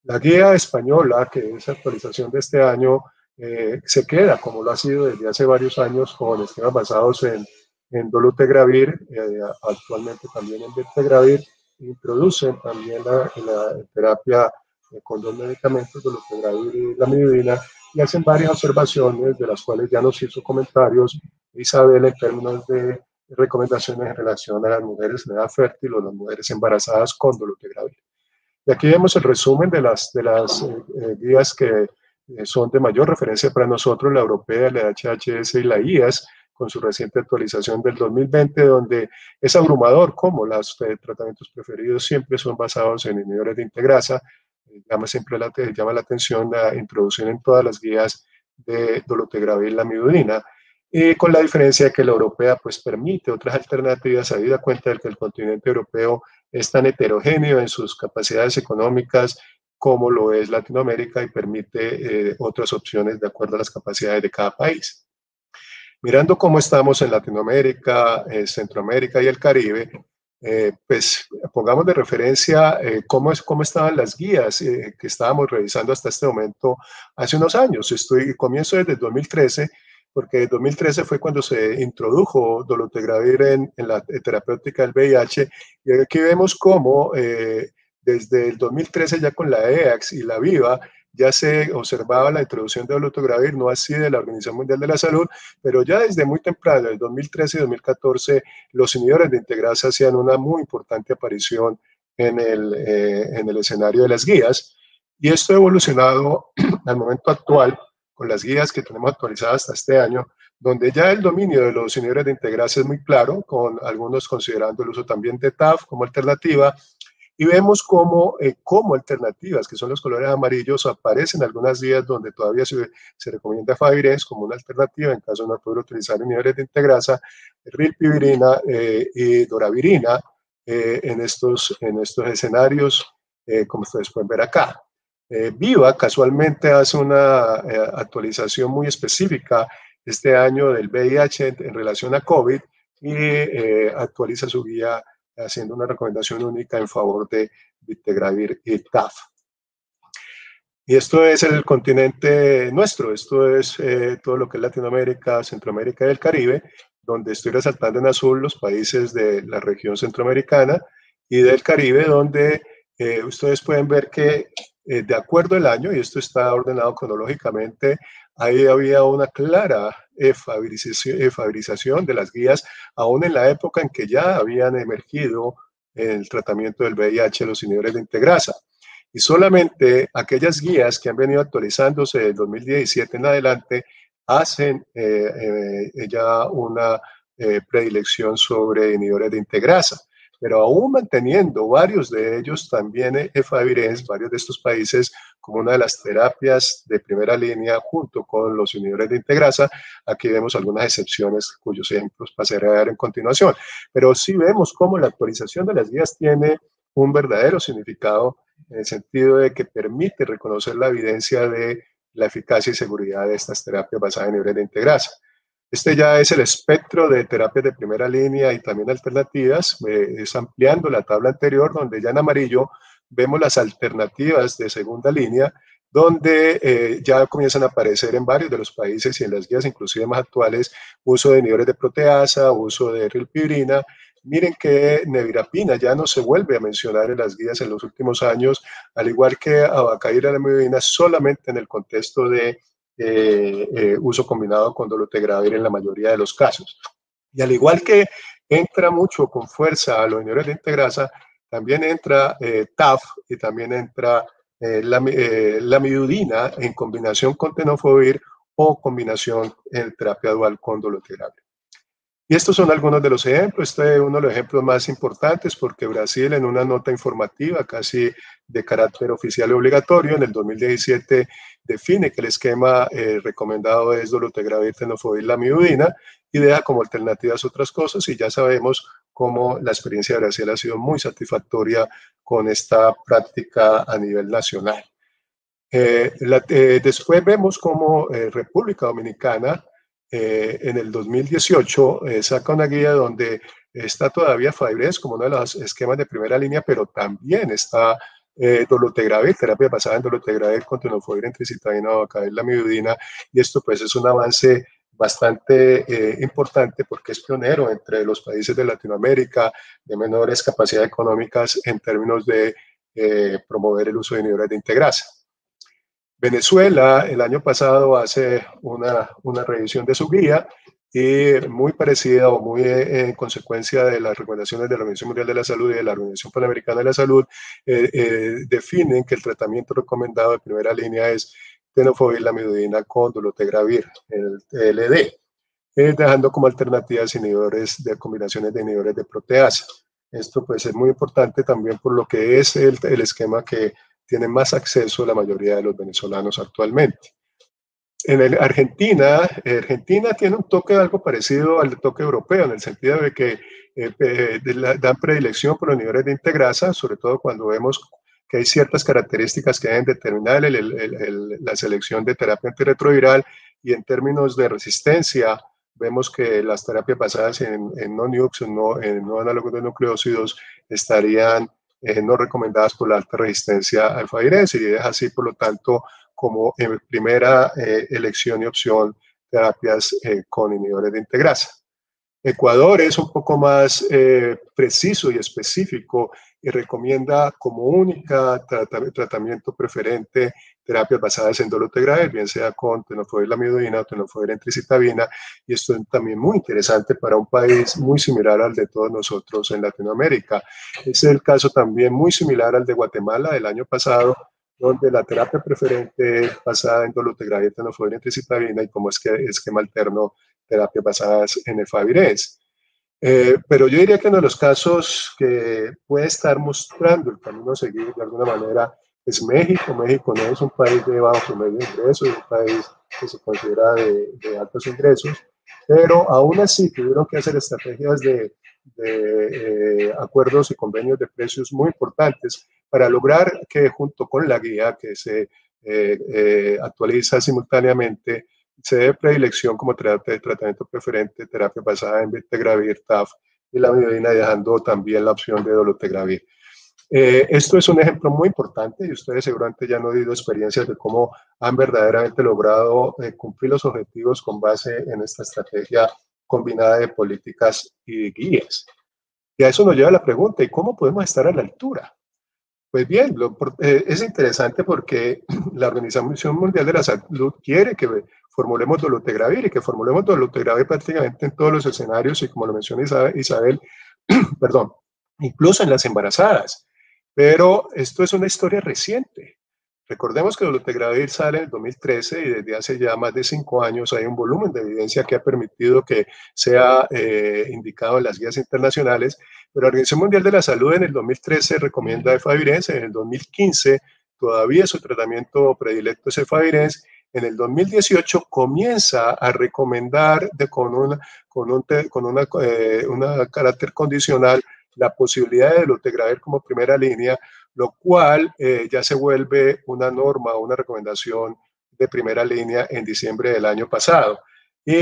La guía española, que es actualización de este año, se queda, como lo ha sido desde hace varios años, con esquemas basados en dolutegravir, actualmente también en bictegravir. Introducen también la terapia con dos medicamentos, dolutegravir y lamivudina, y hacen varias observaciones, de las cuales ya nos hizo comentarios Isabel en términos de recomendaciones en relación a las mujeres en edad fértil o las mujeres embarazadas con dolutegravir. Y aquí vemos el resumen de las guías que son de mayor referencia para nosotros, la europea, la HHS y la IAS, con su reciente actualización del 2020, donde es abrumador cómo los tratamientos preferidos siempre son basados en inhibidores de integrasa. Llama la atención la introducción en todas las guías de dolutegravir y lamivudina, y con la diferencia de que la europea pues permite otras alternativas, habida cuenta de que el continente europeo es tan heterogéneo en sus capacidades económicas como lo es Latinoamérica, y permite otras opciones de acuerdo a las capacidades de cada país. Mirando cómo estamos en Latinoamérica, Centroamérica y el Caribe, pues pongamos de referencia cómo estaban las guías que estábamos revisando hasta este momento hace unos años. Comienzo desde el 2013, porque en 2013 fue cuando se introdujo dolutegravir en la terapéutica del VIH, y aquí vemos cómo desde el 2013 ya con la EACS y la VIVA ya se observaba la introducción de dolutegravir, no así de la Organización Mundial de la Salud, pero ya desde muy temprano, en el 2013 y 2014, los inhibidores de integrasa hacían una muy importante aparición en el escenario de las guías, y esto ha evolucionado al momento actual, con las guías que tenemos actualizadas hasta este año, donde ya el dominio de los inhibidores de integrasa es muy claro, con algunos considerando el uso también de TAF como alternativa, y vemos cómo alternativas, que son los colores amarillos, aparecen algunas guías donde todavía se recomienda Favirenz como una alternativa en caso de no poder utilizar inhibidores de integrasa, rilpivirina y doravirina en estos escenarios, como ustedes pueden ver acá. VIVA casualmente hace una actualización muy específica este año del VIH en relación a COVID, y actualiza su guía haciendo una recomendación única en favor de bictegravir y TAF. Y esto es el continente nuestro, esto es todo lo que es Latinoamérica, Centroamérica y el Caribe, donde estoy resaltando en azul los países de la región centroamericana y del Caribe, donde ustedes pueden ver que de acuerdo al año, y esto está ordenado cronológicamente, ahí había una clara favorización de las guías, aún en la época en que ya habían emergido el tratamiento del VIH los inhibidores de integrasa. Y solamente aquellas guías que han venido actualizándose del 2017 en adelante hacen ya una predilección sobre inhibidores de integrasa. Pero aún manteniendo varios de ellos también Favirenz, varios de estos países, como una de las terapias de primera línea junto con los inhibidores de integrasa. Aquí vemos algunas excepciones cuyos ejemplos pasaré a dar en continuación. Pero sí vemos cómo la actualización de las guías tiene un verdadero significado en el sentido de que permite reconocer la evidencia de la eficacia y seguridad de estas terapias basadas en inhibidores de integrasa. Este ya es el espectro de terapias de primera línea y también alternativas, es ampliando la tabla anterior, donde ya en amarillo vemos las alternativas de segunda línea, donde ya comienzan a aparecer en varios de los países y en las guías inclusive más actuales, uso de inhibidores de proteasa, uso de rilpivirina. Miren que nevirapina ya no se vuelve a mencionar en las guías en los últimos años, al igual que abacaíra y lamivudina solamente en el contexto de uso combinado con dolutegravir en la mayoría de los casos. Y al igual que entra mucho con fuerza a los inhibidores de integrasa, también entra TAF y también entra lamivudina en combinación con tenofovir o combinación en terapia dual con dolutegravir. Y estos son algunos de los ejemplos. Este es uno de los ejemplos más importantes porque Brasil, en una nota informativa casi de carácter oficial y obligatorio, en el 2017 define que el esquema recomendado es dolutegravir, tenofovir, lamivudina, y deja como alternativas otras cosas, y ya sabemos cómo la experiencia de Brasil ha sido muy satisfactoria con esta práctica a nivel nacional. Después vemos cómo República Dominicana en el 2018 saca una guía donde está todavía Favirenz como uno de los esquemas de primera línea, pero también está dolutegravir, terapia basada en dolutegravir con tenofovir, entricitabina, abacavir, lamivudina, y esto pues es un avance bastante importante porque es pionero entre los países de Latinoamérica de menores capacidades económicas en términos de promover el uso de inhibidores de integrasa. Venezuela el año pasado hace una revisión de su guía y muy parecida o muy en consecuencia de las recomendaciones de la Organización Mundial de la Salud y de la Organización Panamericana de la Salud, definen que el tratamiento recomendado de primera línea es tenofovir, lamivudina con dolutegravir, el TLD, dejando como alternativas inhibidores de combinaciones de inhibidores de proteasa. Esto pues es muy importante también por lo que es el esquema que tiene más acceso la mayoría de los venezolanos actualmente. En Argentina tiene un toque algo parecido al toque europeo, en el sentido de que dan predilección por los niveles de integrasa, sobre todo cuando vemos que hay ciertas características que deben determinar la selección de terapia antirretroviral, y en términos de resistencia, vemos que las terapias basadas en no-NUCs, en no análogos de nucleócidos, estarían no recomendadas por la alta resistencia al Favirenz, y deja así, por lo tanto, como primera elección y opción terapias con inhibidores de integrasa. Ecuador es un poco más preciso y específico y recomienda como única tratamiento preferente terapias basadas en dolutegravir, bien sea con tenofovir, lamivudina o tenofovir, entricitabina, y esto es también muy interesante para un país muy similar al de todos nosotros en Latinoamérica. Es el caso también muy similar al de Guatemala del año pasado, donde la terapia preferente es basada en dolutegravir, tenofovir, entricitabina, y como esquema alterno, terapias basadas en el Favirenz. Pero yo diría que uno de los casos que puede estar mostrando el camino a seguir de alguna manera es México. México no es un país de bajo medio ingreso, es un país que se considera de altos ingresos, pero aún así tuvieron que hacer estrategias de acuerdos y convenios de precios muy importantes para lograr que, junto con la guía que se actualiza simultáneamente, se dé predilección como tratamiento preferente, terapia basada en dolutegravir, TAF y lamivudina, dejando también la opción de dolutegravir. Esto es un ejemplo muy importante, y ustedes seguramente ya han oído experiencias de cómo han verdaderamente logrado cumplir los objetivos con base en esta estrategia combinada de políticas y guías. Y a eso nos lleva la pregunta: ¿y cómo podemos estar a la altura? Pues bien, es interesante porque la Organización Mundial de la Salud quiere que formulemos dolutegravir, y que formulemos dolutegravir prácticamente en todos los escenarios, y como lo menciona Isabel, perdón, incluso en las embarazadas. Pero esto es una historia reciente. Recordemos que dolutegravir sale en el 2013, y desde hace ya más de 5 años hay un volumen de evidencia que ha permitido que sea indicado en las guías internacionales. Pero la Organización Mundial de la Salud en el 2013 recomienda Favirenz, en el 2015 todavía su tratamiento predilecto es Favirenz, en el 2018 comienza a recomendar con una carácter condicional la posibilidad de dolutegravir como primera línea, lo cual ya se vuelve una norma, una recomendación de primera línea en diciembre del año pasado. Y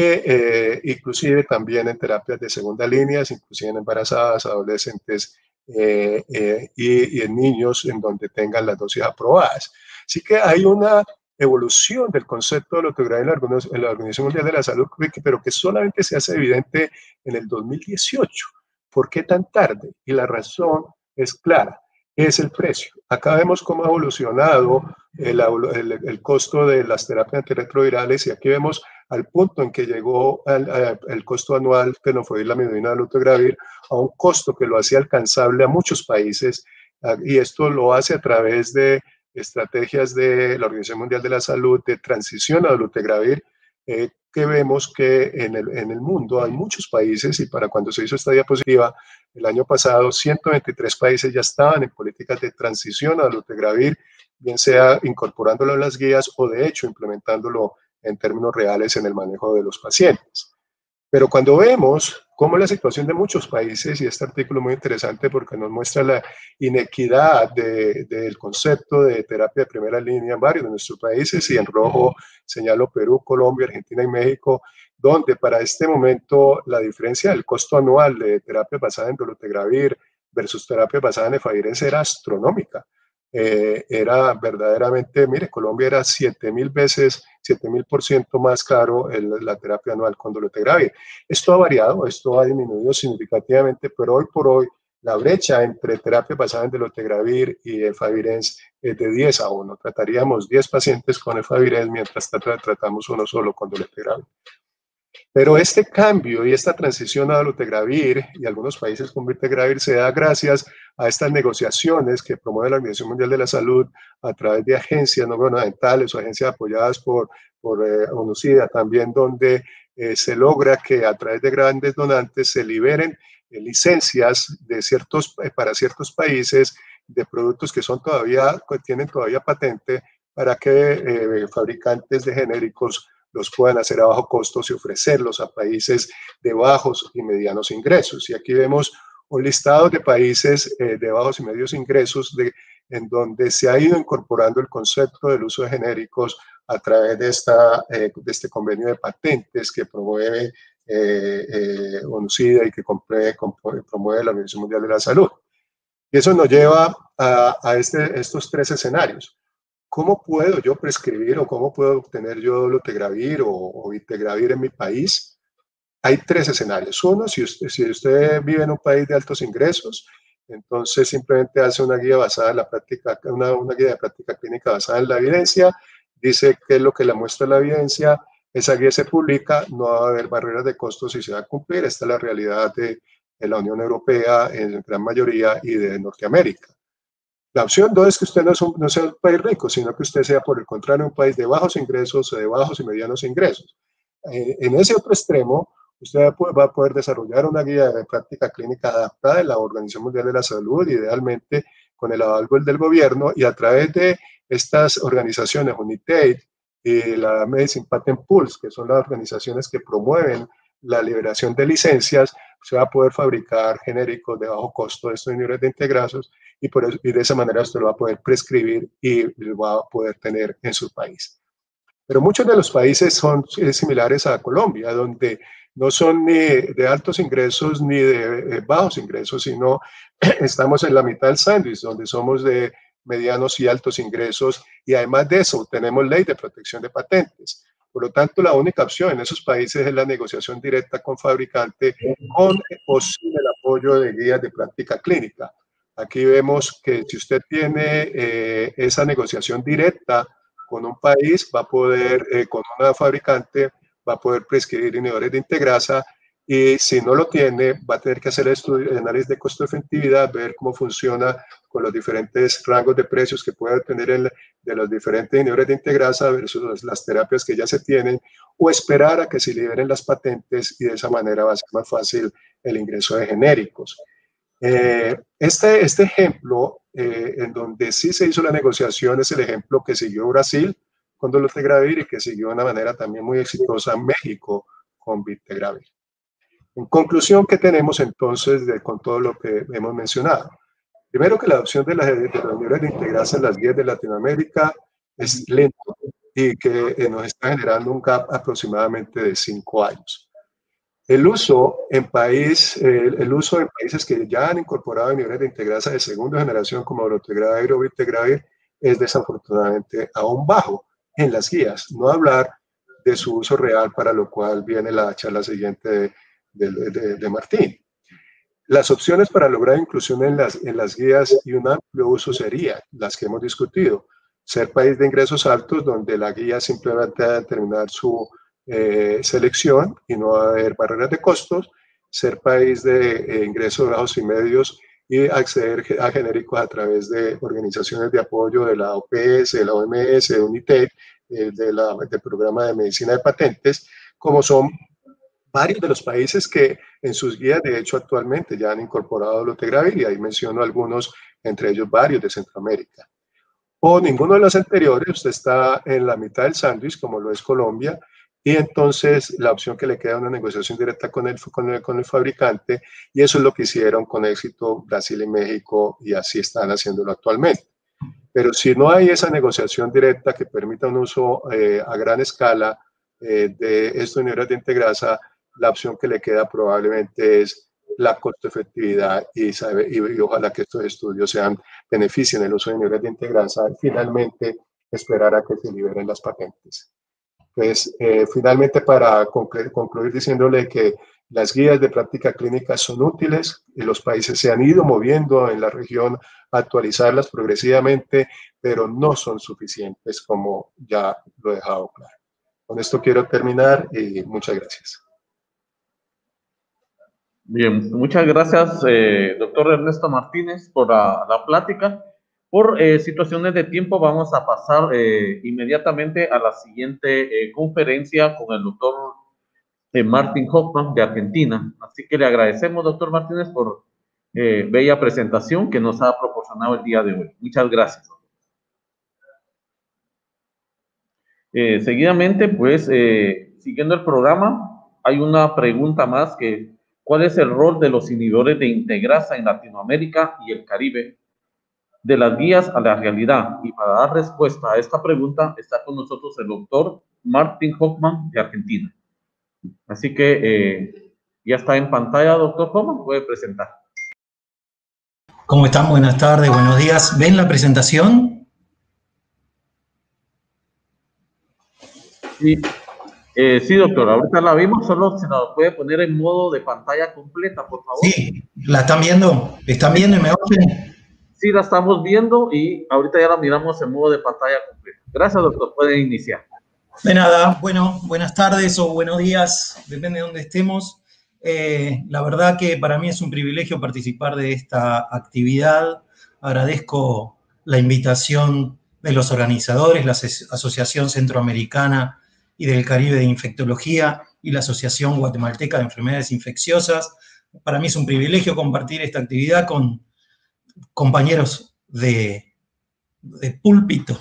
inclusive también en terapias de segunda línea, inclusive en embarazadas, adolescentes y en niños en donde tengan las dosis aprobadas. Así que hay una evolución del concepto de dolutegravir en la Organización Mundial de la Salud, pero que solamente se hace evidente en el 2018. ¿Por qué tan tarde? Y la razón es clara: es el precio. Acá vemos cómo ha evolucionado el costo de las terapias antirretrovirales, y aquí vemos al punto en que llegó el costo anual de tenofovir, lamivudina, dolutegravir, a un costo que lo hacía alcanzable a muchos países, y esto lo hace a través de estrategias de la Organización Mundial de la Salud de transición a dolutegravir, que vemos que en el mundo hay muchos países, y para cuando se hizo esta diapositiva el año pasado, 123 países ya estaban en políticas de transición a dolutegravir, bien sea incorporándolo a las guías o de hecho implementándolo en términos reales en el manejo de los pacientes. Pero cuando vemos cómo la situación de muchos países, y este artículo es muy interesante porque nos muestra la inequidad del concepto de terapia de primera línea en varios de nuestros países, y en rojo señalo Perú, Colombia, Argentina y México, donde para este momento la diferencia del costo anual de terapia basada en dolutegravir versus terapia basada en efavirenz era astronómica. Era verdaderamente, mire, Colombia era 7.000 veces, 7.000% más caro la terapia anual con dolutegravir. Esto ha variado, esto ha disminuido significativamente, pero hoy por hoy la brecha entre terapia basada en dolutegravir y efavirenz es de 10 a 1. Trataríamos 10 pacientes con efavirenz mientras tratamos uno solo con dolutegravir. Pero este cambio y esta transición a dolutegravir y algunos países con vitegravir se da gracias a estas negociaciones que promueve la Organización Mundial de la Salud a través de agencias no gubernamentales o agencias apoyadas por ONU-SIDA también, donde se logra que a través de grandes donantes se liberen licencias de para ciertos países de productos que tienen todavía patente para que fabricantes de genéricos los puedan hacer a bajo costo y ofrecerlos a países de bajos y medianos ingresos. Y aquí vemos un listado de países de bajos y medios ingresos en donde se ha ido incorporando el concepto del uso de genéricos a través de este convenio de patentes que promueve ONU-SIDA y que promueve la Organización Mundial de la Salud. Y eso nos lleva a estos tres escenarios. ¿Cómo puedo yo prescribir o cómo puedo obtener yo dolutegravir o vitegravir en mi país? Hay tres escenarios. Uno, si usted vive en un país de altos ingresos, entonces simplemente hace una guía basada en la práctica, una guía de práctica clínica basada en la evidencia, dice qué es lo que le muestra la evidencia, esa guía se publica, no va a haber barreras de costos y se va a cumplir. Esta es la realidad de la Unión Europea en gran mayoría y de Norteamérica. La opción 2 es que usted no sea un país rico, sino que usted sea, por el contrario, un país de bajos ingresos o de bajos y medianos ingresos. En ese otro extremo, usted va a poder desarrollar una guía de práctica clínica adaptada de la Organización Mundial de la Salud, idealmente con el aval del gobierno, y a través de estas organizaciones, UNITAID y la Medicine Patent Pools, que son las organizaciones que promueven la liberación de licencias, se va a poder fabricar genéricos de bajo costo de estos inhibidores de integrasos y de esa manera usted lo va a poder prescribir y lo va a poder tener en su país. Pero muchos de los países son similares a Colombia, donde no son ni de altos ingresos ni de bajos ingresos, sino estamos en la mitad del sándwich, donde somos de medianos y altos ingresos, y además de eso tenemos ley de protección de patentes. Por lo tanto, la única opción en esos países es la negociación directa con fabricante con posible apoyo de guías de práctica clínica. Aquí vemos que si usted tiene esa negociación directa con un país, va a poder, con una fabricante, va a poder prescribir inhibidores de integrasa, y si no lo tiene, va a tener que hacer el análisis de costo-efectividad, ver cómo funciona con los diferentes rangos de precios que puede obtener de los diferentes inhibidores de integrasa versus las terapias que ya se tienen, o esperar a que se liberen las patentes, y de esa manera va a ser más fácil el ingreso de genéricos. Este ejemplo, en donde sí se hizo la negociación, es el ejemplo que siguió Brasil con dolutegravir y que siguió de una manera también muy exitosa México con vitegravir. En conclusión, ¿qué tenemos entonces con todo lo que hemos mencionado? Primero, que la adopción de los inhibidores de integrasa en las guías de Latinoamérica es lento y que nos está generando un gap aproximadamente de 5 años. El uso en países que ya han incorporado inhibidores de integrasa de segunda generación como dolutegravir o vitegravir es desafortunadamente aún bajo en las guías, no hablar de su uso real, para lo cual viene la charla siguiente de Martín. Las opciones para lograr inclusión en las guías y un amplio uso serían las que hemos discutido: ser país de ingresos altos, donde la guía simplemente va a determinar su selección y no va a haber barreras de costos; ser país de ingresos bajos y medios y acceder a genéricos a través de organizaciones de apoyo de la OPS, de la OMS, de UNITAID, del programa de medicina de patentes, como son varios de los países que en sus guías, de hecho, actualmente ya han incorporado dolutegravir, y ahí menciono algunos, entre ellos varios de Centroamérica. o ninguno de los anteriores, usted está en la mitad del sándwich, como lo es Colombia, y entonces la opción que le queda es una negociación directa con el fabricante, y eso es lo que hicieron con éxito Brasil y México, y así están haciéndolo actualmente. Pero si no hay esa negociación directa que permita un uso a gran escala de estos inhibidores de integrasa, la opción que le queda probablemente es la costo efectividad y ojalá que estos estudios beneficien el uso de inhibidores de integrasa y finalmente esperar a que se liberen las patentes. Pues finalmente, para concluir diciéndole que las guías de práctica clínica son útiles y los países se han ido moviendo en la región a actualizarlas progresivamente, pero no son suficientes, como ya lo he dejado claro. Con esto quiero terminar y muchas gracias. Bien, muchas gracias, doctor Ernesto Martínez, por la plática. Por situaciones de tiempo vamos a pasar inmediatamente a la siguiente conferencia con el doctor Martin Hoffman de Argentina. Así que le agradecemos, doctor Martínez, por bella presentación que nos ha proporcionado el día de hoy. Muchas gracias. Seguidamente, pues, siguiendo el programa, hay una pregunta más que ¿cuál es el rol de los inhibidores de integrasa en Latinoamérica y el Caribe? De las guías a la realidad. Y para dar respuesta a esta pregunta está con nosotros el doctor Martin Hoffman de Argentina. Así que ya está en pantalla, doctor Hoffman, puede presentar. ¿Cómo están? Buenas tardes, buenos días. ¿Ven la presentación? Sí, sí, doctor, ahorita la vimos, solo se la puede poner en modo de pantalla completa, por favor. Sí, ¿la están viendo? ¿Están viendo y me oyen? Sí, la estamos viendo y ahorita ya la miramos en modo de pantalla completa. Gracias, doctor. Puede iniciar. De nada. Bueno, buenas tardes o buenos días, depende de dónde estemos. La verdad que para mí es un privilegio participar de esta actividad. Agradezco la invitación de los organizadores, la Asociación Centroamericana y del Caribe de Infectología y la Asociación Guatemalteca de Enfermedades Infecciosas. Para mí es un privilegio compartir esta actividad con compañeros de púlpito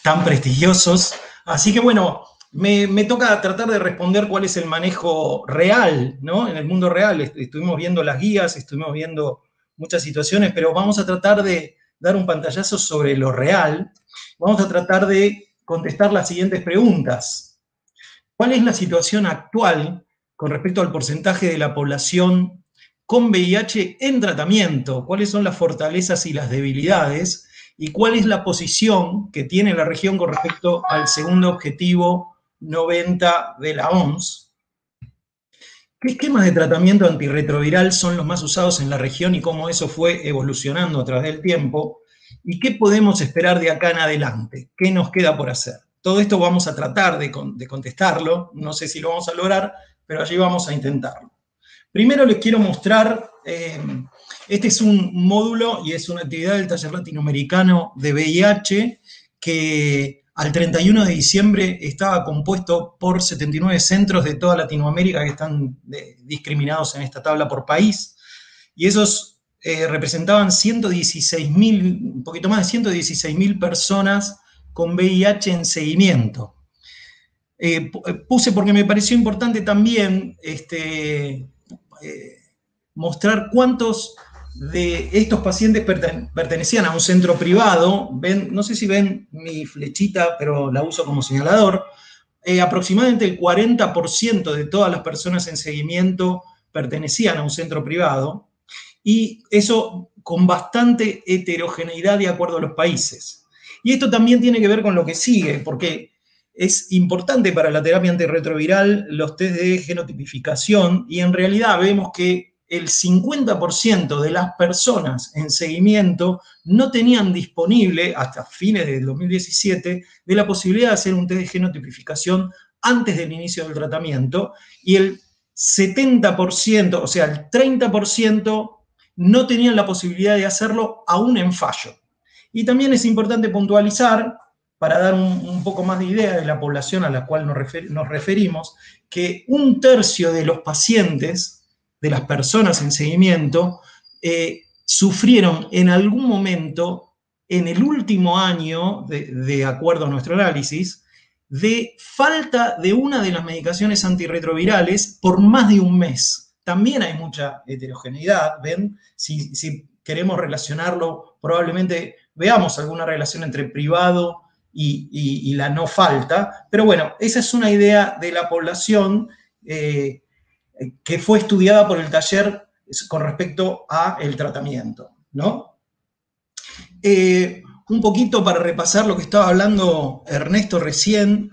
tan prestigiosos. Así que bueno, me toca tratar de responder cuál es el manejo real, ¿no? En el mundo real. Estuvimos viendo las guías, estuvimos viendo muchas situaciones, pero vamos a tratar de dar un pantallazo sobre lo real. Vamos a tratar de contestar las siguientes preguntas. ¿Cuál es la situación actual con respecto al porcentaje de la población con VIH en tratamiento? ¿Cuáles son las fortalezas y las debilidades? ¿Y cuál es la posición que tiene la región con respecto al segundo objetivo 90 de la OMS? ¿Qué esquemas de tratamiento antirretroviral son los más usados en la región y cómo eso fue evolucionando a través del tiempo? ¿Y qué podemos esperar de acá en adelante? ¿Qué nos queda por hacer? Todo esto vamos a tratar de contestarlo. No sé si lo vamos a lograr, pero allí vamos a intentarlo. Primero les quiero mostrar, este es un módulo y es una actividad del taller latinoamericano de VIH que al 31 de diciembre estaba compuesto por 79 centros de toda Latinoamérica que están discriminados en esta tabla por país, y esos representaban 116.000, un poquito más de 116.000 personas con VIH en seguimiento. Puse porque me pareció importante también mostrar cuántos de estos pacientes pertenecían a un centro privado. Ven, no sé si ven mi flechita, pero la uso como señalador. Aproximadamente el 40% de todas las personas en seguimiento pertenecían a un centro privado, y eso con bastante heterogeneidad de acuerdo a los países. Y esto también tiene que ver con lo que sigue, porque es importante para la terapia antirretroviral los test de genotipificación, y en realidad vemos que el 50% de las personas en seguimiento no tenían disponible, hasta fines del 2017, de la posibilidad de hacer un test de genotipificación antes del inicio del tratamiento, y el 70%, o sea, el 30%, no tenían la posibilidad de hacerlo aún en fallo. Y también es importante puntualizar, para dar un poco más de idea de la población a la cual nos referimos, que 1/3 de los pacientes, de las personas en seguimiento, sufrieron en algún momento en el último año, de acuerdo a nuestro análisis, de falta de una de las medicaciones antirretrovirales por más de un mes. También hay mucha heterogeneidad, ¿ven? Si queremos relacionarlo, probablemente veamos alguna relación entre privado y la no falta, pero bueno, esa es una idea de la población que fue estudiada por el taller con respecto al tratamiento, ¿no? Un poquito para repasar lo que estaba hablando Ernesto recién,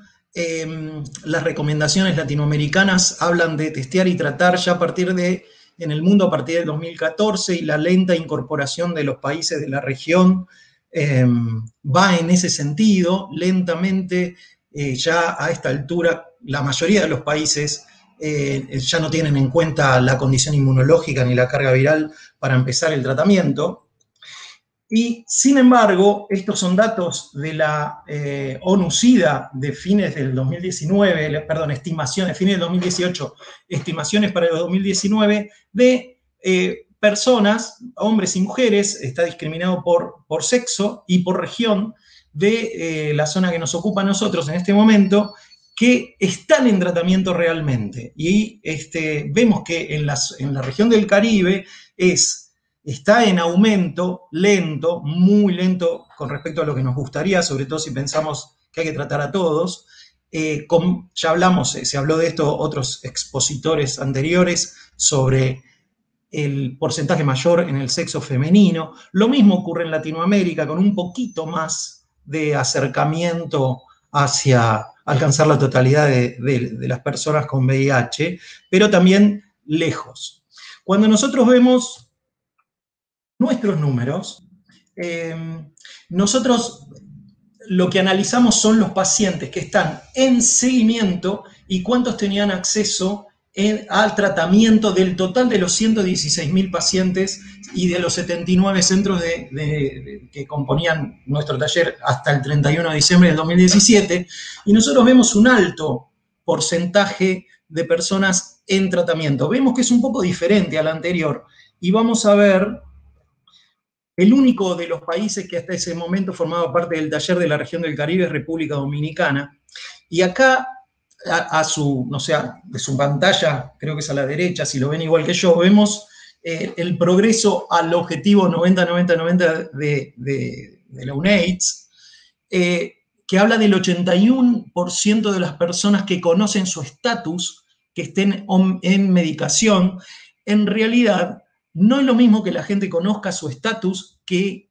las recomendaciones latinoamericanas hablan de testear y tratar ya en el mundo a partir del 2014, y la lenta incorporación de los países de la región va en ese sentido, lentamente. Ya a esta altura la mayoría de los países ya no tienen en cuenta la condición inmunológica ni la carga viral para empezar el tratamiento. Y, sin embargo, estos son datos de la ONU-SIDA de fines del 2019, perdón, estimaciones, fines del 2018, estimaciones para el 2019, de personas, hombres y mujeres, está discriminado por sexo y por región de la zona que nos ocupa a nosotros en este momento, que están en tratamiento realmente. Y vemos que en la región del Caribe está en aumento lento, muy lento con respecto a lo que nos gustaría, sobre todo si pensamos que hay que tratar a todos. Ya hablamos, se habló de esto otros expositores anteriores sobre el porcentaje mayor en el sexo femenino. Lo mismo ocurre en Latinoamérica, con un poquito más de acercamiento hacia alcanzar la totalidad de las personas con VIH, pero también lejos. Cuando nosotros vemos nuestros números, nosotros lo que analizamos son los pacientes que están en seguimiento y cuántos tenían acceso al tratamiento del total de los 116.000 pacientes y de los 79 centros que componían nuestro taller hasta el 31 de diciembre del 2017, y nosotros vemos un alto porcentaje de personas en tratamiento. Vemos que es un poco diferente al anterior, y vamos a ver el único de los países que hasta ese momento formaba parte del taller de la región del Caribe es República Dominicana, y acá de su pantalla, creo que es a la derecha, si lo ven igual que yo, vemos el progreso al objetivo 90-90-90 de la UNAIDS, que habla del 81% de las personas que conocen su estatus, que estén en medicación. En realidad, no es lo mismo que la gente conozca su estatus que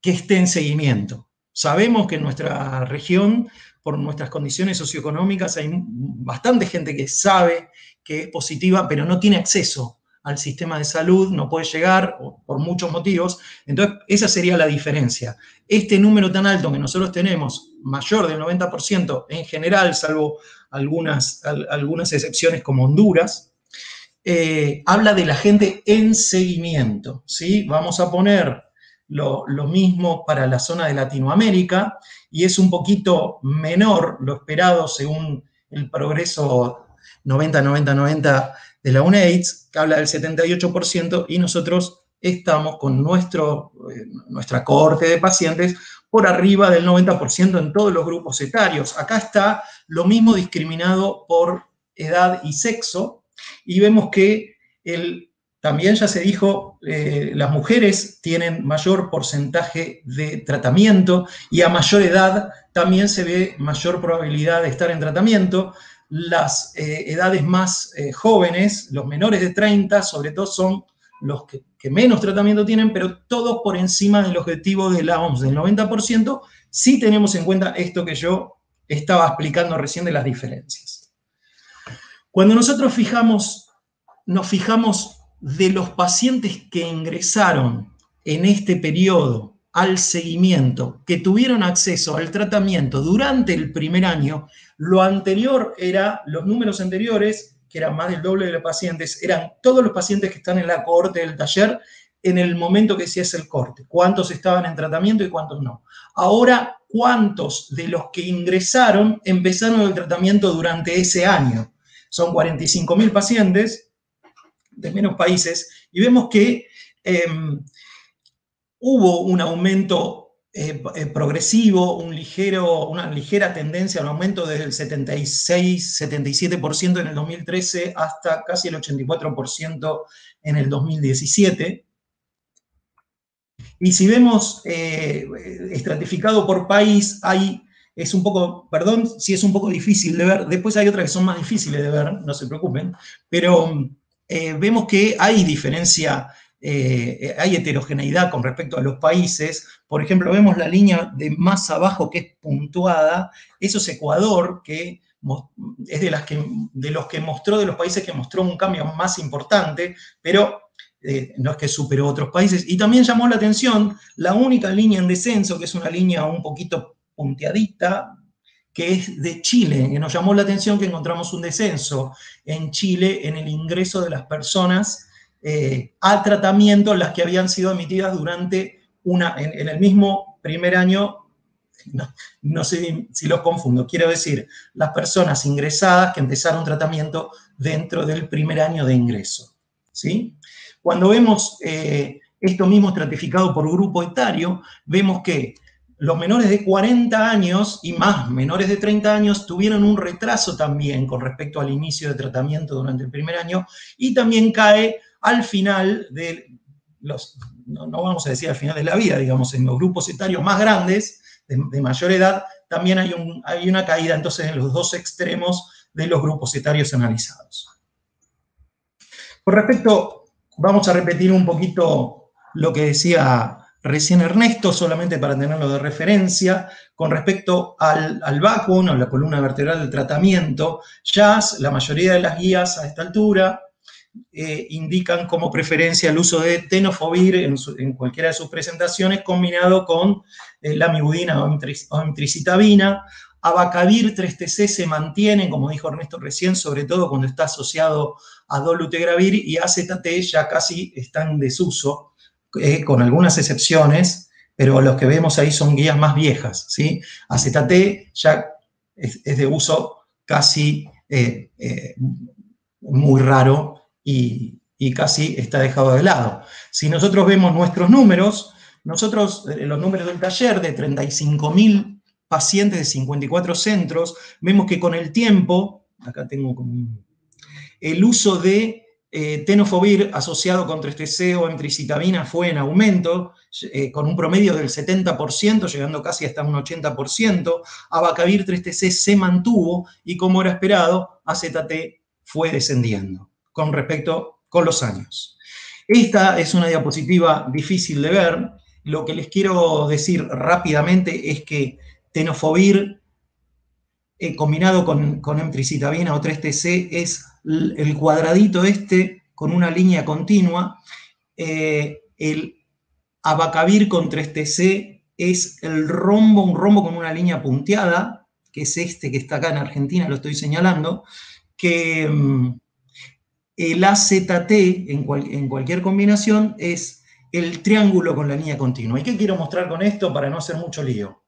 esté en seguimiento. Sabemos que en nuestra región, por nuestras condiciones socioeconómicas, hay bastante gente que sabe que es positiva, pero no tiene acceso al sistema de salud, no puede llegar por muchos motivos. Entonces, esa sería la diferencia. Este número tan alto que nosotros tenemos, mayor del 90% en general, salvo algunas excepciones como Honduras, habla de la gente en seguimiento, ¿sí? Vamos a poner lo mismo para la zona de Latinoamérica, y es un poquito menor lo esperado según el progreso 90-90-90 de la UNAIDS, que habla del 78%, y nosotros estamos con nuestra cohorte de pacientes por arriba del 90% en todos los grupos etarios. Acá está lo mismo discriminado por edad y sexo, y vemos que también ya se dijo, las mujeres tienen mayor porcentaje de tratamiento, y a mayor edad también se ve mayor probabilidad de estar en tratamiento. Las edades más jóvenes, los menores de 30, sobre todo son los que menos tratamiento tienen, pero todos por encima del objetivo de la OMS del 90%, si tenemos en cuenta esto que yo estaba explicando recién de las diferencias. Cuando nosotros nos fijamos de los pacientes que ingresaron en este periodo al seguimiento, que tuvieron acceso al tratamiento durante el primer año, lo anterior era, los números anteriores, que eran más del doble de los pacientes, eran todos los pacientes que están en la cohorte del taller en el momento que se hace el corte, cuántos estaban en tratamiento y cuántos no. Ahora, cuántos de los que ingresaron empezaron el tratamiento durante ese año. Son 45.000 pacientes de menos países, y vemos que hubo un aumento progresivo, una ligera tendencia al aumento desde el 76-77% en el 2013 hasta casi el 84% en el 2017. Y si vemos estratificado por país, es un poco, perdón si es un poco difícil de ver, después hay otras que son más difíciles de ver, no se preocupen, pero vemos que hay diferencia, hay heterogeneidad con respecto a los países. Por ejemplo, vemos la línea de más abajo que es puntuada, eso es Ecuador, que es de los países que mostró un cambio más importante, pero no es que superó otros países. Y también llamó la atención la única línea en descenso, que es una línea un poquito punteadita, que es de Chile, que nos llamó la atención que encontramos un descenso en Chile en el ingreso de las personas a tratamiento, las que habían sido admitidas durante en el mismo primer año. No sé si los confundo, quiero decir, las personas ingresadas que empezaron tratamiento dentro del primer año de ingreso, ¿sí? Cuando vemos esto mismo estratificado por grupo etario, vemos que los menores de 40 años y más menores de 30 años tuvieron un retraso también con respecto al inicio de tratamiento durante el primer año, y también cae al final de no vamos a decir al final de la vida, digamos, en los grupos etarios más grandes, de mayor edad, también hay una caída entonces en los dos extremos de los grupos etarios analizados. Con respecto, vamos a repetir un poquito lo que decía recién Ernesto, solamente para tenerlo de referencia, con respecto al backbone, o la columna vertebral del tratamiento. Ya la mayoría de las guías a esta altura indican como preferencia el uso de tenofovir en cualquiera de sus presentaciones, combinado con lamivudina o emtricitabina. Abacavir 3TC se mantiene, como dijo Ernesto recién, sobre todo cuando está asociado a dolutegravir, y AZT ya casi está en desuso, con algunas excepciones, pero los que vemos ahí son guías más viejas, ¿sí? AZT ya es de uso casi muy raro y casi está dejado de lado. Si nosotros vemos nuestros números, los números del taller de 35.000 pacientes de 54 centros, vemos que con el tiempo, acá tengo como el uso de tenofovir asociado con 3TC o emtricitabina fue en aumento, con un promedio del 70%, llegando casi hasta un 80%. Abacavir 3TC se mantuvo y, como era esperado, AZT fue descendiendo con los años. Esta es una diapositiva difícil de ver. Lo que les quiero decir rápidamente es que tenofovir combinado con emtricitabina o 3TC es el cuadradito con una línea continua. El abacavir con 3TC es un rombo con una línea punteada, que es este que está acá en Argentina, lo estoy señalando, que el AZT en cualquier combinación es el triángulo con la línea continua. ¿Y qué quiero mostrar con esto para no hacer mucho lío?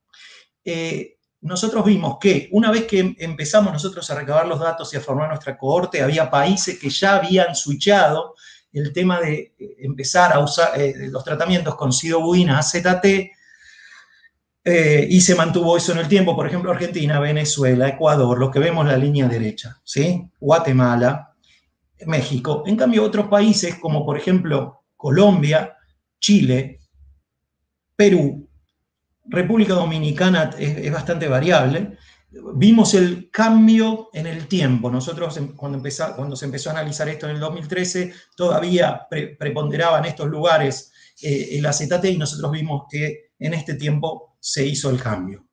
Nosotros vimos que una vez que empezamos nosotros a recabar los datos y a formar nuestra cohorte, había países que ya habían switchado el tema de empezar a usar los tratamientos con sidobudina AZT, y se mantuvo eso en el tiempo. Por ejemplo, Argentina, Venezuela, Ecuador, los que vemos la línea derecha, ¿sí? Guatemala, México. En cambio, otros países como por ejemplo Colombia, Chile, Perú, República Dominicana es bastante variable. Vimos el cambio en el tiempo. Nosotros cuando se empezó a analizar esto en el 2013, todavía preponderaba en estos lugares el AZT, y nosotros vimos que en este tiempo se hizo el cambio.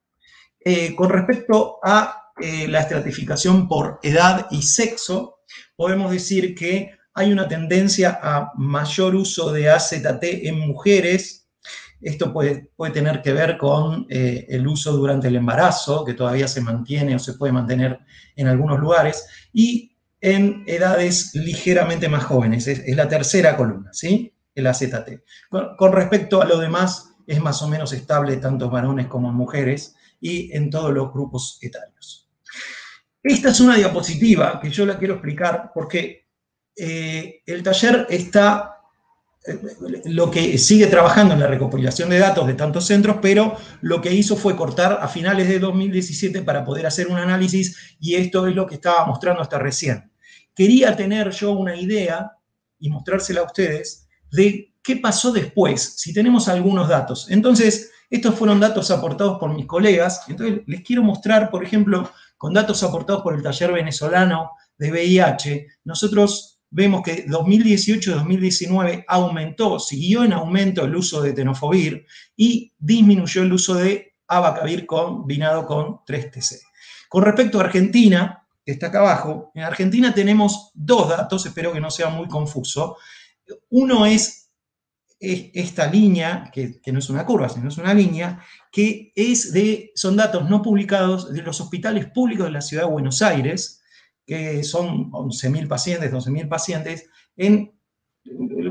Con respecto a la estratificación por edad y sexo, podemos decir que hay una tendencia a mayor uso de AZT en mujeres. Esto puede tener que ver con el uso durante el embarazo, que todavía se mantiene o se puede mantener en algunos lugares, y en edades ligeramente más jóvenes. Es la tercera columna, ¿sí? El AZT. Con respecto a lo demás, es más o menos estable tanto en varones como en mujeres y en todos los grupos etarios. Esta es una diapositiva que yo la quiero explicar porque el taller está lo que sigue trabajando en la recopilación de datos de tantos centros, pero lo que hizo fue cortar a finales de 2017 para poder hacer un análisis, y esto es lo que estaba mostrando hasta recién. Quería tener yo una idea y mostrársela a ustedes de qué pasó después, si tenemos algunos datos. Entonces, estos fueron datos aportados por mis colegas. Entonces, les quiero mostrar, por ejemplo, con datos aportados por el Taller Venezolano de VIH, nosotros vemos que 2018-2019 siguió en aumento el uso de tenofovir y disminuyó el uso de abacavir combinado con 3-TC. Con respecto a Argentina, que está acá abajo, en Argentina tenemos dos datos, espero que no sea muy confuso. Uno es esta línea, que no es una curva, sino es una línea, que son datos no publicados de los hospitales públicos de la ciudad de Buenos Aires, que son 11.000 pacientes, 12.000 pacientes.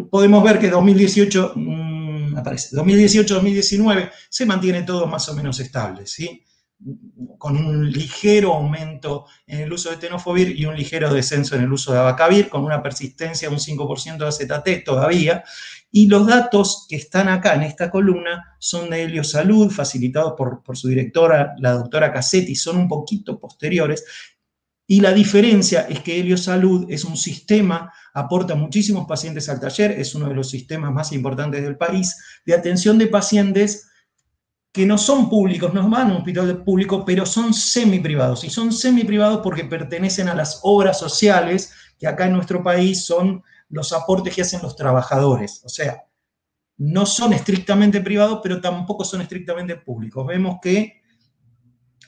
Podemos ver que 2018-2019 se mantiene todo más o menos estable, ¿sí? Con un ligero aumento en el uso de tenofovir y un ligero descenso en el uso de abacavir, con una persistencia de un 5% de AZT todavía. Y los datos que están acá en esta columna son de Heliosalud, facilitados por su directora, la doctora Cassetti, son un poquito posteriores. Y la diferencia es que Heliosalud es un sistema, aporta muchísimos pacientes al taller, es uno de los sistemas más importantes del país, de atención de pacientes que no son públicos, no van a un hospital público, pero son semiprivados. Y son semiprivados porque pertenecen a las obras sociales, que acá en nuestro país son los aportes que hacen los trabajadores. O sea, no son estrictamente privados, pero tampoco son estrictamente públicos. Vemos que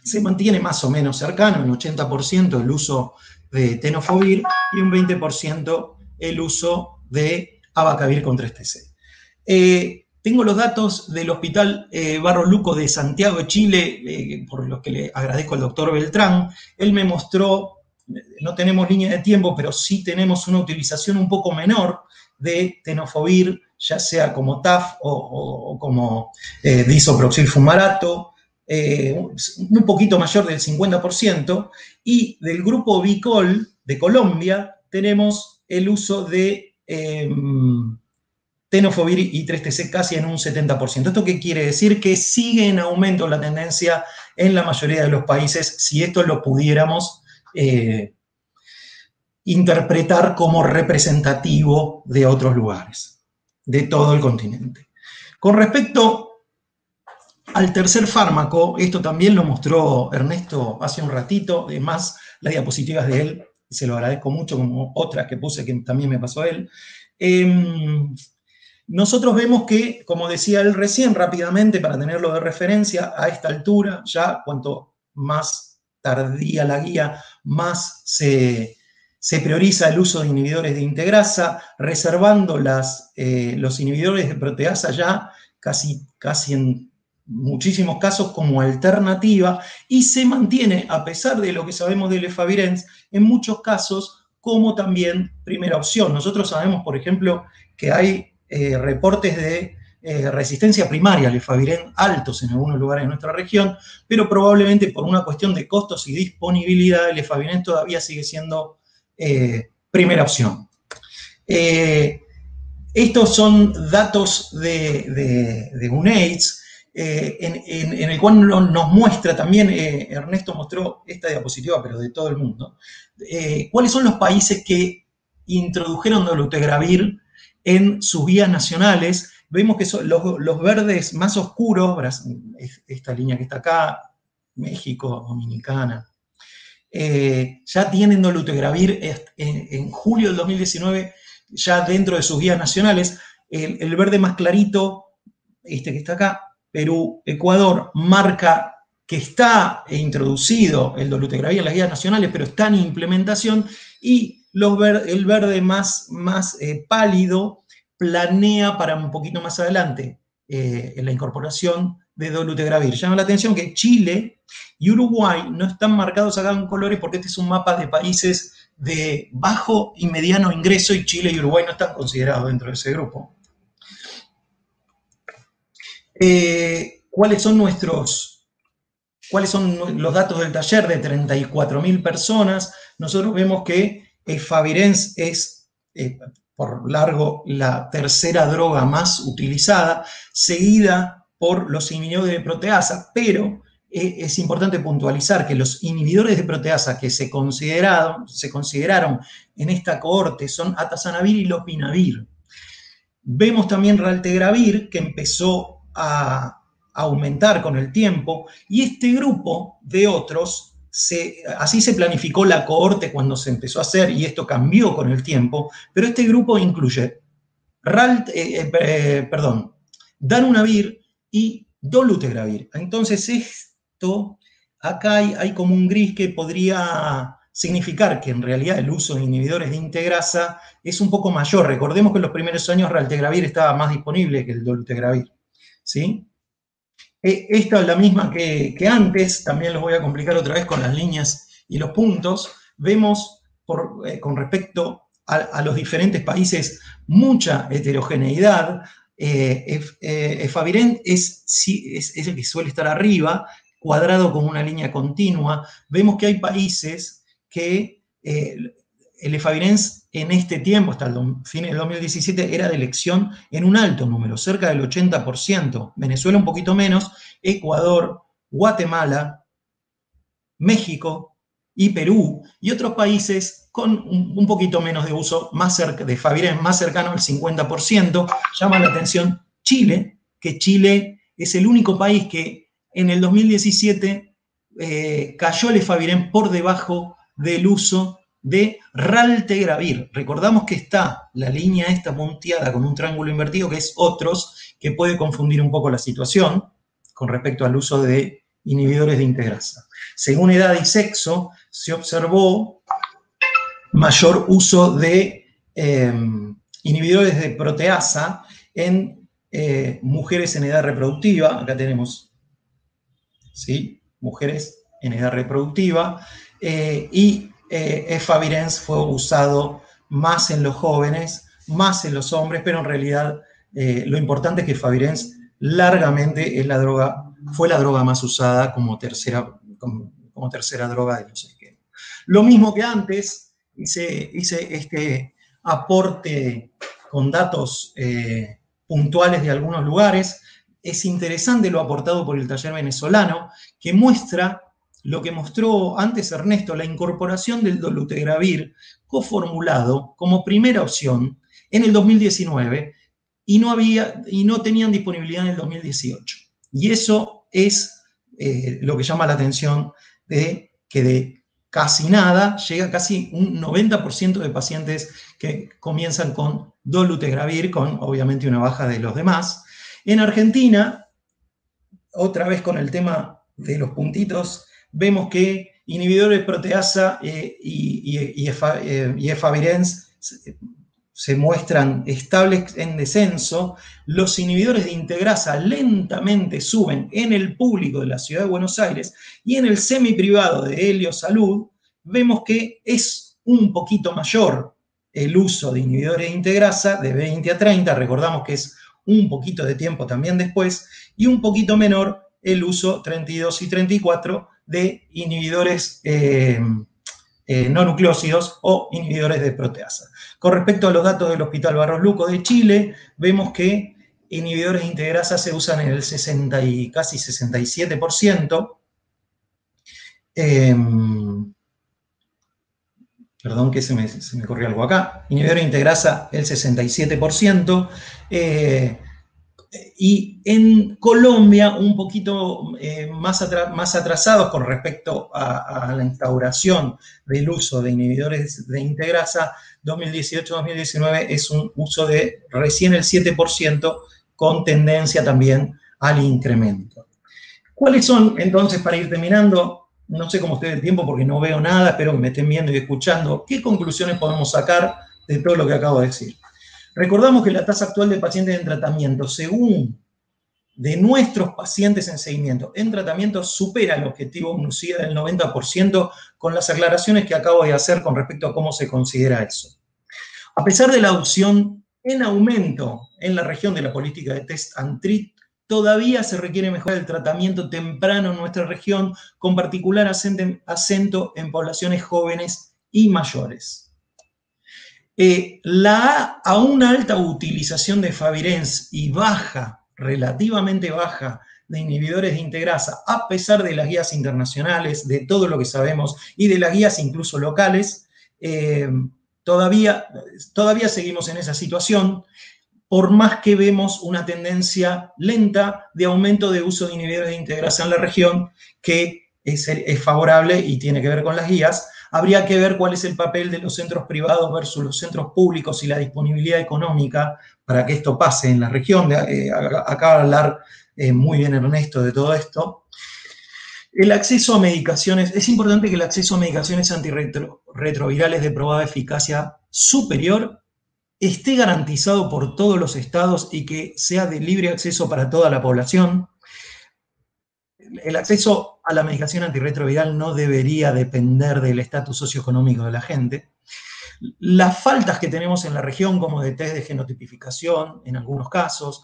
se mantiene más o menos cercano, en 80% el uso de tenofovir y un 20% el uso de abacavir con 3-TC. Tengo los datos del Hospital Barros Luco de Santiago de Chile, por los que le agradezco al doctor Beltrán. Él me mostró, no tenemos línea de tiempo, pero sí tenemos una utilización un poco menor de tenofovir, ya sea como TAF o como disoproxil-fumarato, un poquito mayor del 50%, y del grupo Bicol de Colombia tenemos el uso de tenofovir y 3-TC casi en un 70%. ¿Esto qué quiere decir? Que sigue en aumento la tendencia en la mayoría de los países, si esto lo pudiéramos interpretar como representativo de otros lugares, de todo el continente. Con respecto al tercer fármaco, esto también lo mostró Ernesto hace un ratito, además las diapositivas de él, se lo agradezco mucho, como otras que puse que también me pasó a él. Nosotros vemos que, como decía él recién, rápidamente, para tenerlo de referencia, a esta altura, ya cuanto más tardía la guía, más se prioriza el uso de inhibidores de integrasa, reservando los inhibidores de proteasa ya casi en muchísimos casos como alternativa, y se mantiene, a pesar de lo que sabemos del efavirenz, en muchos casos como también primera opción. Nosotros sabemos, por ejemplo, que hay reportes de resistencia primaria al efavirenz altos en algunos lugares de nuestra región, pero probablemente por una cuestión de costos y disponibilidad, el efavirenz todavía sigue siendo primera opción. Estos son datos de UNAIDS, en el cual nos muestra también, Ernesto mostró esta diapositiva, pero de todo el mundo, cuáles son los países que introdujeron dolutegravir en sus guías nacionales. Vemos que son los verdes más oscuros, esta línea que está acá, México, Dominicana, ya tienen dolutegravir en julio del 2019, ya dentro de sus guías nacionales. El verde más clarito, este que está acá, Perú, Ecuador, marca que está introducido el dolutegravir en las guías nacionales, pero está en implementación, y el verde más pálido planea para un poquito más adelante en la incorporación de dolutegravir. Llama la atención que Chile y Uruguay no están marcados acá en colores porque este es un mapa de países de bajo y mediano ingreso, y Chile y Uruguay no están considerados dentro de ese grupo. ¿Cuáles son los datos del taller de 34.000 personas? Nosotros vemos que efavirenz es por largo la tercera droga más utilizada, seguida por los inhibidores de proteasa, pero es importante puntualizar que los inhibidores de proteasa que se consideraron en esta cohorte son atazanavir y lopinavir. Vemos también raltegravir, que empezó a aumentar con el tiempo, y este grupo de otros, así se planificó la cohorte cuando se empezó a hacer, y esto cambió con el tiempo, pero este grupo incluye darunavir y dolutegravir. Entonces esto, acá hay como un gris que podría significar que en realidad el uso de inhibidores de integrasa es un poco mayor. Recordemos que en los primeros años raltegravir estaba más disponible que el dolutegravir, ¿sí? Esta es la misma que antes, también los voy a complicar otra vez con las líneas y los puntos. Vemos con respecto a los diferentes países mucha heterogeneidad. Efavirenz es el que suele estar arriba, cuadrado con una línea continua. Vemos que hay países que el efavirenz en este tiempo, hasta el fin del 2017, era de elección en un alto número, cerca del 80%. Venezuela un poquito menos, Ecuador, Guatemala, México y Perú, y otros países con un poquito menos de uso, de efavirenz, más cercano al 50%. Llama la atención Chile, que Chile es el único país que en el 2017 cayó el efavirenz por debajo del uso de raltegravir. Recordamos que está la línea esta punteada con un triángulo invertido, que es otros, que puede confundir un poco la situación con respecto al uso de inhibidores de integrasa. Según edad y sexo, se observó mayor uso de inhibidores de proteasa en mujeres en edad reproductiva. Acá tenemos, ¿sí?, mujeres en edad reproductiva, y efavirenz fue usado más en los jóvenes, más en los hombres, pero en realidad lo importante es que efavirenz largamente fue la droga más usada como tercera droga de los esquemas. Lo mismo que antes, hice este aporte con datos puntuales de algunos lugares. Es interesante lo aportado por el taller venezolano, que muestra lo que mostró antes Ernesto, la incorporación del dolutegravir coformulado como primera opción en el 2019 y no tenían disponibilidad en el 2018. Y eso es lo que llama la atención de que de casi nada llega casi un 90% de pacientes que comienzan con dolutegravir, con obviamente una baja de los demás. En Argentina, otra vez con el tema de los puntitos, vemos que inhibidores de proteasa y efavirenz se muestran estables en descenso. Los inhibidores de integrasa lentamente suben en el público de la ciudad de Buenos Aires, y en el semiprivado de Helio Salud vemos que es un poquito mayor el uso de inhibidores de integrasa, de 20 a 30, recordamos que es un poquito de tiempo también después, y un poquito menor el uso 32 y 34 de inhibidores no nucleósidos o inhibidores de proteasa. Con respecto a los datos del Hospital Barros Luco de Chile, vemos que inhibidores de integrasa se usan en el 60 y casi 67%. Perdón que se me corrió algo acá. Inhibidores de integrasa el 67%. Y en Colombia un poquito más atrasados con respecto a la instauración del uso de inhibidores de integrasa. 2018-2019 es un uso de recién el 7%, con tendencia también al incremento. ¿Cuáles son, entonces, para ir terminando? No sé cómo estoy de tiempo porque no veo nada, espero que me estén viendo y escuchando. ¿Qué conclusiones podemos sacar de todo lo que acabo de decir? Recordamos que la tasa actual de pacientes en tratamiento, según de nuestros pacientes en seguimiento, en tratamiento supera el objetivo UNUCIDA del 90%, con las aclaraciones que acabo de hacer con respecto a cómo se considera eso. A pesar de la adopción en aumento en la región de la política de test and treat, todavía se requiere mejorar el tratamiento temprano en nuestra región, con particular acento en poblaciones jóvenes y mayores. A una alta utilización de favirenz y baja, relativamente baja, de inhibidores de integrasa, a pesar de las guías internacionales, de todo lo que sabemos y de las guías incluso locales, todavía seguimos en esa situación, por más que vemos una tendencia lenta de aumento de uso de inhibidores de integrasa en la región, que es favorable y tiene que ver con las guías. Habría que ver cuál es el papel de los centros privados versus los centros públicos y la disponibilidad económica para que esto pase en la región. Acaba de hablar muy bien Ernesto de todo esto. El acceso a medicaciones, es importante que el acceso a medicaciones antirretrovirales de probada eficacia superior esté garantizado por todos los estados y que sea de libre acceso para toda la población. El acceso a la medicación antirretroviral no debería depender del estatus socioeconómico de la gente. Las faltas que tenemos en la región, como de test de genotipificación, en algunos casos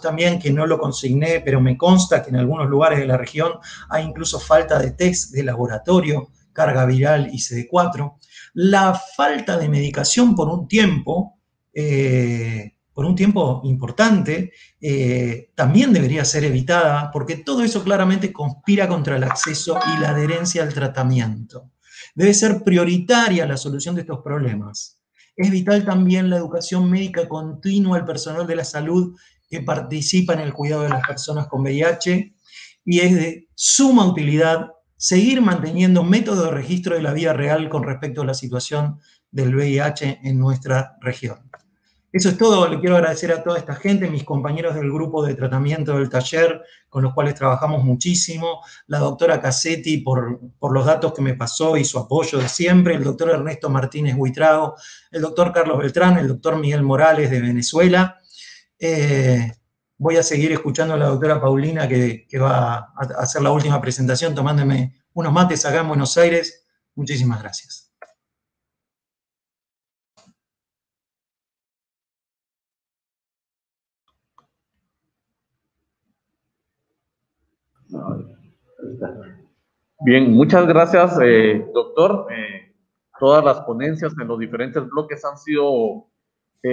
también, que no lo consigné, pero me consta que en algunos lugares de la región hay incluso falta de test de laboratorio, carga viral y CD4. La falta de medicación por un tiempo importante, también debería ser evitada, porque todo eso claramente conspira contra el acceso y la adherencia al tratamiento. Debe ser prioritaria la solución de estos problemas. Es vital también la educación médica continua al personal de la salud que participa en el cuidado de las personas con VIH, y es de suma utilidad seguir manteniendo métodos de registro de la vida real con respecto a la situación del VIH en nuestra región. Eso es todo. Le quiero agradecer a toda esta gente, mis compañeros del grupo de tratamiento del taller, con los cuales trabajamos muchísimo, la doctora Cassetti por los datos que me pasó y su apoyo de siempre, el doctor Ernesto Martínez Buitrago, el doctor Carlos Beltrán, el doctor Miguel Morales de Venezuela. Voy a seguir escuchando a la doctora Paulina, que va a hacer la última presentación, tomándome unos mates acá en Buenos Aires. Muchísimas gracias. Bien, muchas gracias, doctor. Todas las ponencias en los diferentes bloques han sido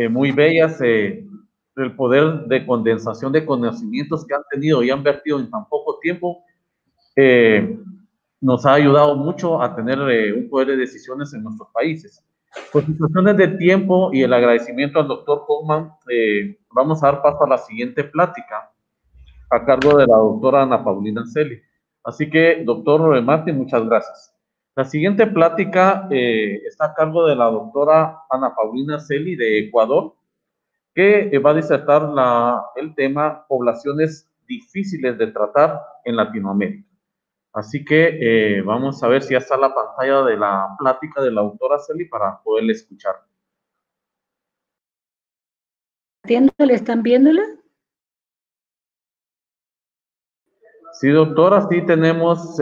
muy bellas. El poder de condensación de conocimientos que han tenido y han vertido en tan poco tiempo nos ha ayudado mucho a tener un poder de decisiones en nuestros países. Por situaciones de tiempo y el agradecimiento al doctor Hoffman, vamos a dar paso a la siguiente plática a cargo de la doctora Ana Paulina Celi. Así que, doctor Martín, muchas gracias. La siguiente plática está a cargo de la doctora Ana Paulina Celi de Ecuador, que va a disertar el tema poblaciones difíciles de tratar en Latinoamérica. Así que vamos a ver si ya está la pantalla de la plática de la doctora Celi para poderle escuchar. ¿Están viéndola? Sí, doctora, sí tenemos,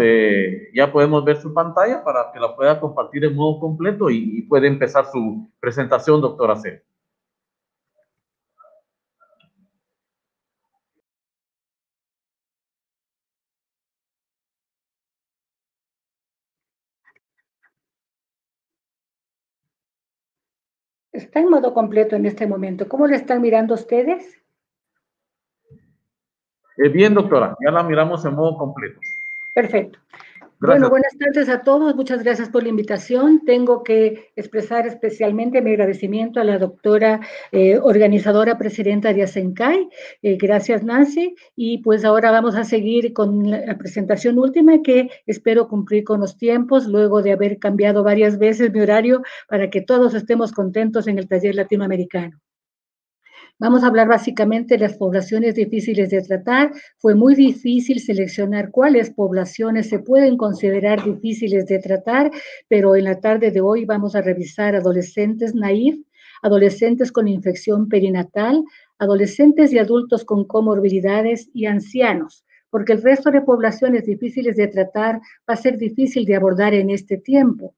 ya podemos ver su pantalla para que la pueda compartir en modo completo y puede empezar su presentación, doctora Celi. Está en modo completo en este momento. ¿Cómo le están mirando ustedes? Bien, doctora, ya la miramos en modo completo. Perfecto. Gracias. Bueno, buenas tardes a todos. Muchas gracias por la invitación. Tengo que expresar especialmente mi agradecimiento a la doctora organizadora presidenta de ASENCAI. Gracias, Nancy. Y pues ahora vamos a seguir con la presentación última, que espero cumplir con los tiempos, luego de haber cambiado varias veces mi horario para que todos estemos contentos en el taller latinoamericano. Vamos a hablar básicamente de las poblaciones difíciles de tratar. Fue muy difícil seleccionar cuáles poblaciones se pueden considerar difíciles de tratar, pero en la tarde de hoy vamos a revisar adolescentes naïf, adolescentes con infección perinatal, adolescentes y adultos con comorbilidades y ancianos, porque el resto de poblaciones difíciles de tratar va a ser difícil de abordar en este tiempo.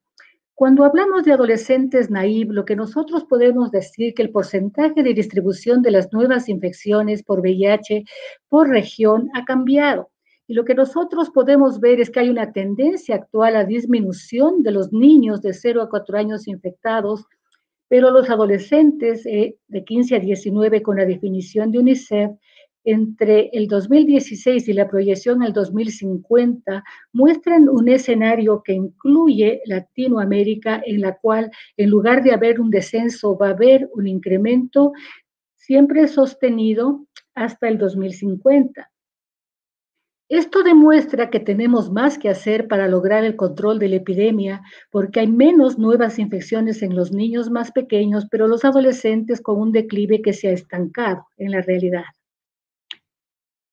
Cuando hablamos de adolescentes naïf, lo que nosotros podemos decir que el porcentaje de distribución de las nuevas infecciones por VIH por región ha cambiado. Y lo que nosotros podemos ver es que hay una tendencia actual a disminución de los niños de 0 a 4 años infectados, pero los adolescentes de 15 a 19, con la definición de UNICEF, entre el 2016 y la proyección al 2050, muestran un escenario que incluye Latinoamérica, en la cual, en lugar de haber un descenso, va a haber un incremento siempre sostenido hasta el 2050. Esto demuestra que tenemos más que hacer para lograr el control de la epidemia, porque hay menos nuevas infecciones en los niños más pequeños, pero los adolescentes con un declive que se ha estancado en la realidad.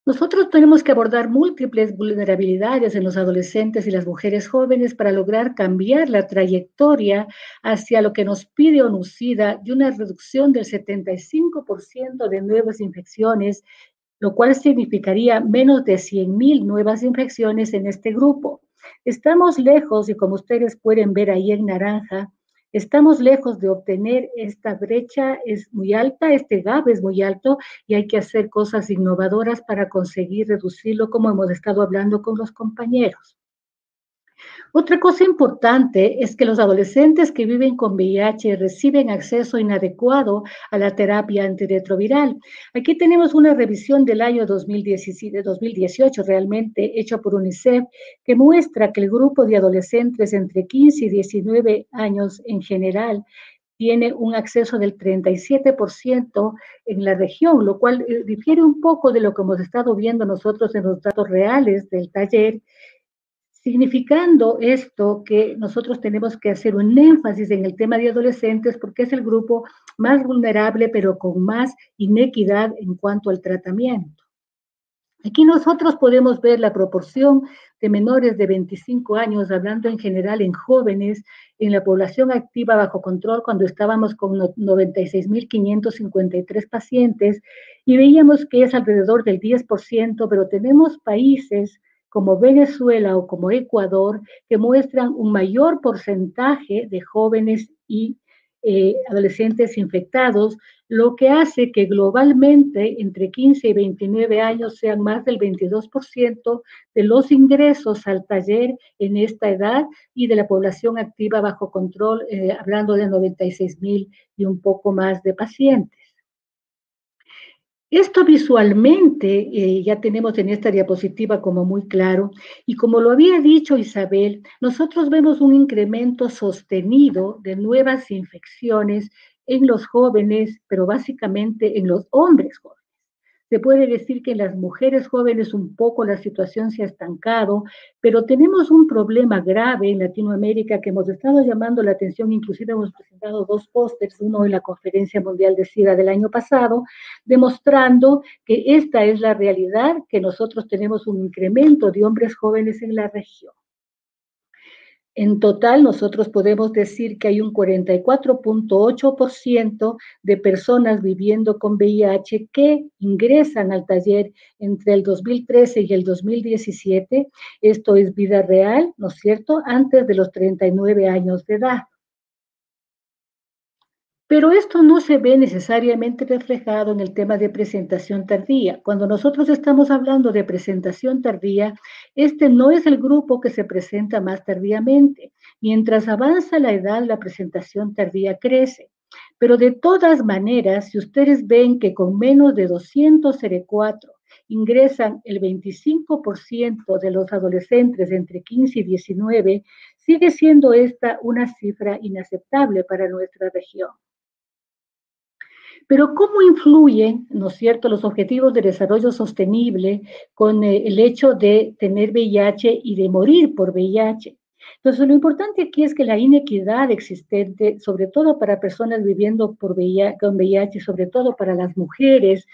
Nosotros tenemos que abordar múltiples vulnerabilidades en los adolescentes y las mujeres jóvenes para lograr cambiar la trayectoria hacia lo que nos pide ONUCIDA de una reducción del 75% de nuevas infecciones, lo cual significaría menos de 100,000 nuevas infecciones en este grupo. Estamos lejos, y como ustedes pueden ver ahí en naranja, estamos lejos de obtener esta brecha, es muy alta, este gap es muy alto, y hay que hacer cosas innovadoras para conseguir reducirlo, como hemos estado hablando con los compañeros. Otra cosa importante es que los adolescentes que viven con VIH reciben acceso inadecuado a la terapia antirretroviral. Aquí tenemos una revisión del año 2018 realmente, hecha por UNICEF, que muestra que el grupo de adolescentes entre 15 y 19 años en general tiene un acceso del 37% en la región, lo cual difiere un poco de lo que hemos estado viendo nosotros en los datos reales del taller, significando esto que nosotros tenemos que hacer un énfasis en el tema de adolescentes porque es el grupo más vulnerable, pero con más inequidad en cuanto al tratamiento. Aquí nosotros podemos ver la proporción de menores de 25 años, hablando en general en jóvenes, en la población activa bajo control, cuando estábamos con 96,553 pacientes, y veíamos que es alrededor del 10%, pero tenemos países como Venezuela o como Ecuador, que muestran un mayor porcentaje de jóvenes y adolescentes infectados, lo que hace que globalmente entre 15 y 29 años sean más del 22% de los ingresos al taller en esta edad y de la población activa bajo control, hablando de 96,000 y un poco más de pacientes. Esto visualmente ya tenemos en esta diapositiva como muy claro, y como lo había dicho Isabel, nosotros vemos un incremento sostenido de nuevas infecciones en los jóvenes, pero básicamente en los hombres jóvenes. Se puede decir que en las mujeres jóvenes un poco la situación se ha estancado, pero tenemos un problema grave en Latinoamérica que hemos estado llamando la atención, inclusive hemos presentado 2 pósters, uno en la Conferencia Mundial de SIDA del año pasado, demostrando que esta es la realidad, que nosotros tenemos un incremento de hombres jóvenes en la región. En total, nosotros podemos decir que hay un 44,8% de personas viviendo con VIH que ingresan al taller entre el 2013 y el 2017. Esto es vida real, ¿no es cierto?, antes de los 39 años de edad. Pero esto no se ve necesariamente reflejado en el tema de presentación tardía. Cuando nosotros estamos hablando de presentación tardía, este no es el grupo que se presenta más tardíamente. Mientras avanza la edad, la presentación tardía crece. Pero de todas maneras, si ustedes ven que con menos de 200 CD4 ingresan el 25% de los adolescentes entre 15 y 19, sigue siendo esta una cifra inaceptable para nuestra región. Pero ¿cómo influyen, ¿no es cierto?, los objetivos de desarrollo sostenible con el hecho de tener VIH y de morir por VIH? Entonces, lo importante aquí es que la inequidad existente, sobre todo para personas viviendo con VIH, sobre todo para las mujeres,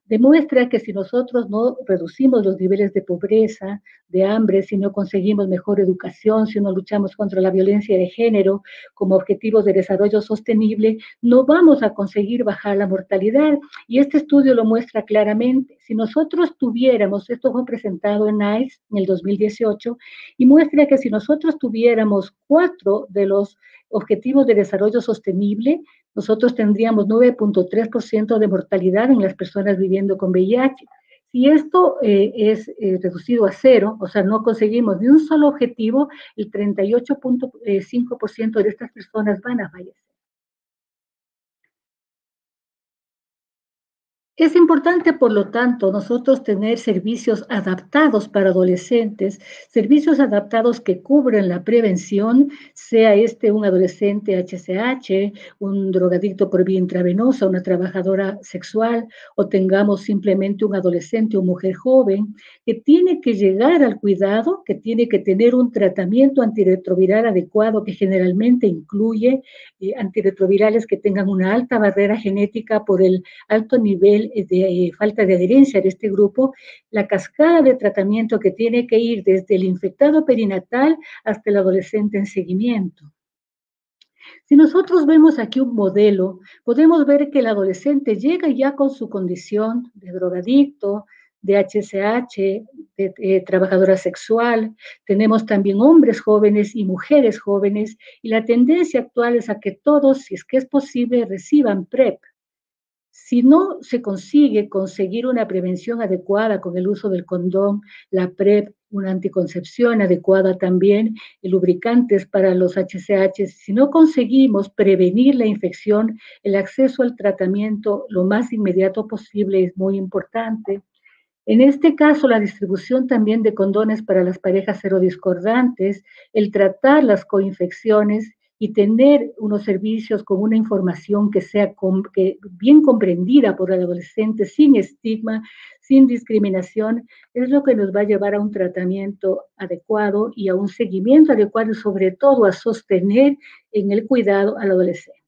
demuestra que si nosotros no reducimos los niveles de pobreza, de hambre, si no conseguimos mejor educación, si no luchamos contra la violencia de género como objetivos de desarrollo sostenible, no vamos a conseguir bajar la mortalidad. Y este estudio lo muestra claramente. Si nosotros tuviéramos, esto fue presentado en NICE en el 2018, y muestra que si nosotros tuviéramos 4 de los objetivos de desarrollo sostenible, nosotros tendríamos 9,3% de mortalidad en las personas viviendo con VIH. Si esto es reducido a 0, o sea, no conseguimos ni un solo objetivo, el 38,5% de estas personas van a fallecer. Es importante, por lo tanto, nosotros tener servicios adaptados para adolescentes, servicios adaptados que cubren la prevención, sea un adolescente HCH, un drogadicto por vía intravenosa, una trabajadora sexual, o tengamos simplemente un adolescente o mujer joven, que tiene que llegar al cuidado, que tiene que tener un tratamiento antirretroviral adecuado, que generalmente incluye antirretrovirales que tengan una alta barrera genética por el alto nivel de falta de adherencia de este grupo, la cascada de tratamiento que tiene que ir desde el infectado perinatal hasta el adolescente en seguimiento. Si nosotros vemos aquí un modelo, podemos ver que el adolescente llega ya con su condición de drogadicto, de HCH, de trabajadora sexual. Tenemos también hombres jóvenes y mujeres jóvenes, y la tendencia actual es a que todos, si es que es posible, reciban PrEP. Si no se consigue conseguir una prevención adecuada con el uso del condón, la PrEP, una anticoncepción adecuada también, lubricantes para los HCH, si no conseguimos prevenir la infección, el acceso al tratamiento lo más inmediato posible es muy importante. En este caso, la distribución también de condones para las parejas serodiscordantes, el tratar las coinfecciones y tener unos servicios con una información que sea bien comprendida por el adolescente, sin estigma, sin discriminación, es lo que nos va a llevar a un tratamiento adecuado y a un seguimiento adecuado y sobre todo a sostener en el cuidado al adolescente.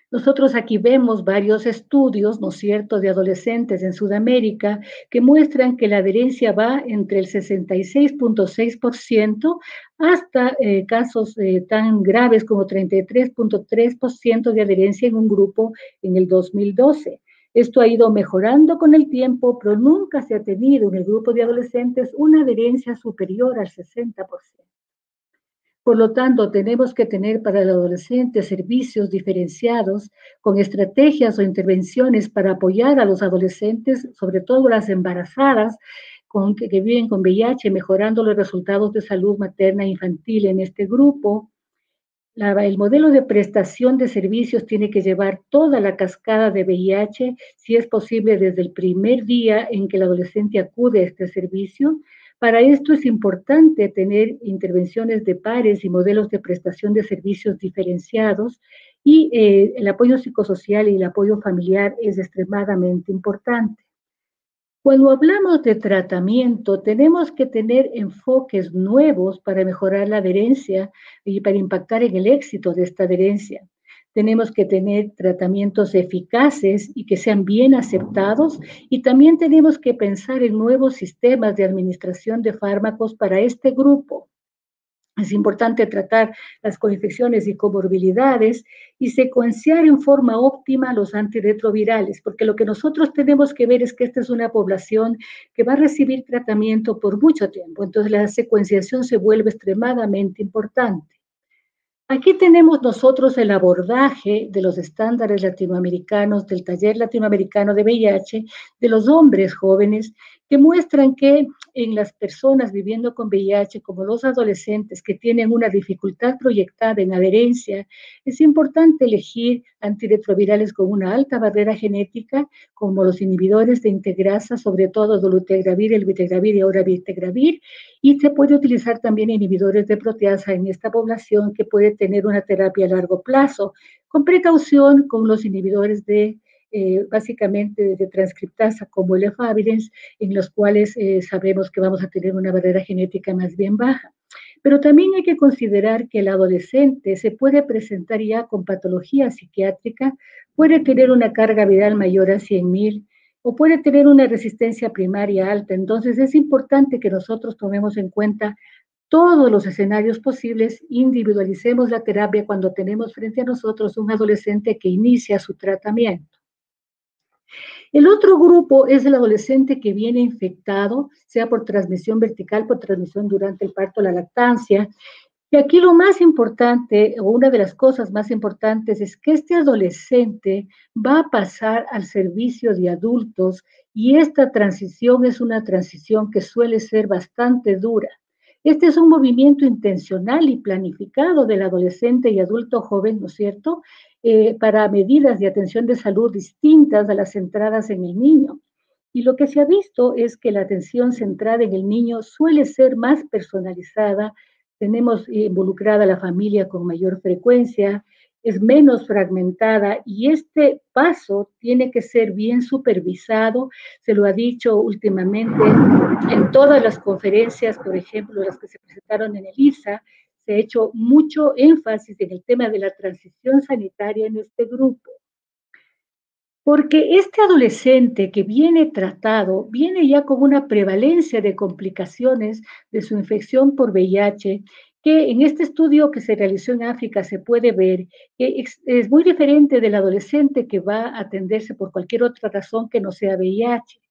Nosotros aquí vemos varios estudios, ¿no es cierto?, de adolescentes en Sudamérica que muestran que la adherencia va entre el 66.6% hasta casos tan graves como 33.3% de adherencia en un grupo en el 2012. Esto ha ido mejorando con el tiempo, pero nunca se ha tenido en el grupo de adolescentes una adherencia superior al 60%. Por lo tanto, tenemos que tener para el adolescente servicios diferenciados con estrategias o intervenciones para apoyar a los adolescentes, sobre todo las embarazadas que viven con VIH, mejorando los resultados de salud materna e infantil en este grupo. El modelo de prestación de servicios tiene que llevar toda la cascada de VIH, si es posible desde el primer día en que el adolescente acude a este servicio. Para esto es importante tener intervenciones de pares y modelos de prestación de servicios diferenciados, y el apoyo psicosocial y el apoyo familiar es extremadamente importante. Cuando hablamos de tratamiento, tenemos que tener enfoques nuevos para mejorar la adherencia y para impactar en el éxito de esta adherencia. Tenemos que tener tratamientos eficaces y que sean bien aceptados, y también tenemos que pensar en nuevos sistemas de administración de fármacos para este grupo. Es importante tratar las coinfecciones y comorbilidades y secuenciar en forma óptima los antirretrovirales, porque lo que nosotros tenemos que ver es que esta es una población que va a recibir tratamiento por mucho tiempo, entonces la secuenciación se vuelve extremadamente importante. Aquí tenemos nosotros el abordaje de los estándares latinoamericanos, del taller latinoamericano de VIH, de los hombres jóvenes, que muestran que en las personas viviendo con VIH, como los adolescentes que tienen una dificultad proyectada en adherencia, es importante elegir antirretrovirales con una alta barrera genética, como los inhibidores de integrasa, sobre todo dolutegravir, elvitegravir y ahora vitegravir, y se puede utilizar también inhibidores de proteasa en esta población que puede tener una terapia a largo plazo, con precaución con los inhibidores de básicamente de transcriptasa como el efavirenz, en los cuales sabemos que vamos a tener una barrera genética más bien baja. Pero también hay que considerar que el adolescente se puede presentar ya con patología psiquiátrica, puede tener una carga viral mayor a 100.000 o puede tener una resistencia primaria alta. Entonces es importante que nosotros tomemos en cuenta todos los escenarios posibles, individualicemos la terapia cuando tenemos frente a nosotros un adolescente que inicia su tratamiento. El otro grupo es el adolescente que viene infectado, sea por transmisión vertical, por transmisión durante el parto, la lactancia. Y aquí lo más importante, o una de las cosas más importantes, es que este adolescente va a pasar al servicio de adultos, y esta transición es una transición que suele ser bastante dura. Este es un movimiento intencional y planificado del adolescente y adulto joven, ¿no es cierto?, para medidas de atención de salud distintas a las centradas en el niño. Y lo que se ha visto es que la atención centrada en el niño suele ser más personalizada, tenemos involucrada a la familia con mayor frecuencia, es menos fragmentada y este paso tiene que ser bien supervisado, se lo ha dicho últimamente en todas las conferencias, por ejemplo, las que se presentaron en el ISA, se ha hecho mucho énfasis en el tema de la transición sanitaria en este grupo. Porque este adolescente que viene tratado, viene ya con una prevalencia de complicaciones de su infección por VIH, que en este estudio que se realizó en África se puede ver que es muy diferente del adolescente que va a atenderse por cualquier otra razón que no sea VIH.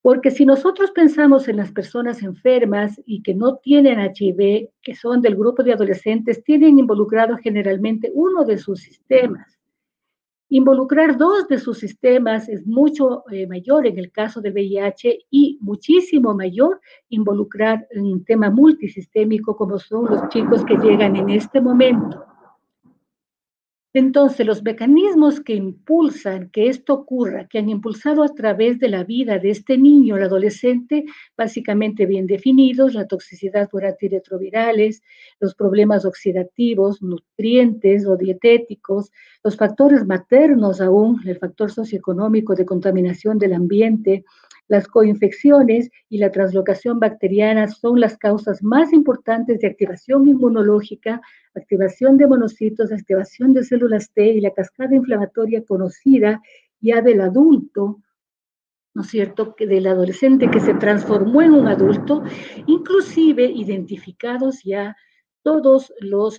Porque si nosotros pensamos en las personas enfermas y que no tienen HIV, que son del grupo de adolescentes, tienen involucrado generalmente uno de sus sistemas. Involucrar dos de sus sistemas es mucho mayor en el caso del VIH y muchísimo mayor involucrar un tema multisistémico como son los chicos que llegan en este momento. Entonces, los mecanismos que impulsan que esto ocurra, que han impulsado a través de la vida de este niño, el adolescente, básicamente bien definidos, la toxicidad por antirretrovirales, los problemas oxidativos, nutrientes o dietéticos, los factores maternos aún, el factor socioeconómico de contaminación del ambiente, las coinfecciones y la translocación bacteriana son las causas más importantes de activación inmunológica, activación de monocitos, activación de células T y la cascada inflamatoria conocida ya del adulto, ¿no es cierto?, que del adolescente que se transformó en un adulto, inclusive identificados ya todos los,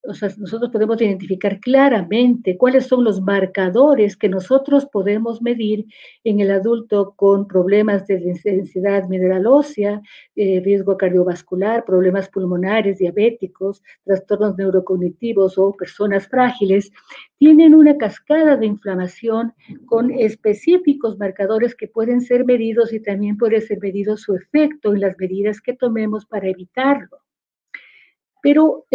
o sea, nosotros podemos identificar claramente cuáles son los marcadores que nosotros podemos medir en el adulto con problemas de densidad mineral ósea, riesgo cardiovascular, problemas pulmonares, diabéticos, trastornos neurocognitivos o personas frágiles, tienen una cascada de inflamación con específicos marcadores que pueden ser medidos y también puede ser medido su efecto en las medidas que tomemos para evitarlo. Pero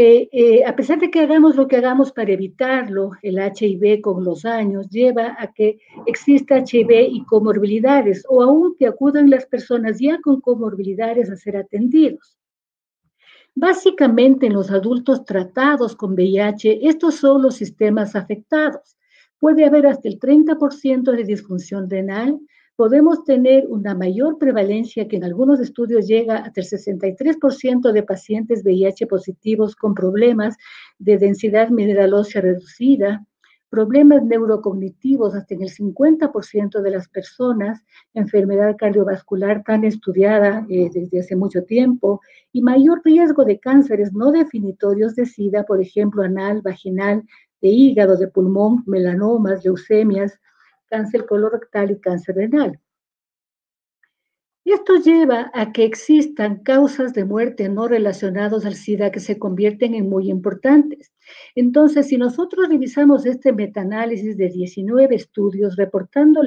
a pesar de que hagamos lo que hagamos para evitarlo, el HIV con los años lleva a que exista HIV y comorbilidades, o aún que acudan las personas ya con comorbilidades a ser atendidos. Básicamente en los adultos tratados con VIH, estos son los sistemas afectados. Puede haber hasta el 30% de disfunción renal, podemos tener una mayor prevalencia que en algunos estudios llega hasta el 63% de pacientes VIH positivos con problemas de densidad mineral ósea reducida, problemas neurocognitivos hasta en el 50% de las personas, enfermedad cardiovascular tan estudiada desde hace mucho tiempo, y mayor riesgo de cánceres no definitorios de SIDA, por ejemplo, anal, vaginal, de hígado, de pulmón, melanomas, leucemias, cáncer colorectal y cáncer renal. Esto lleva a que existan causas de muerte no relacionadas al SIDA que se convierten en muy importantes. Entonces, si nosotros revisamos este metaanálisis de 19 estudios reportando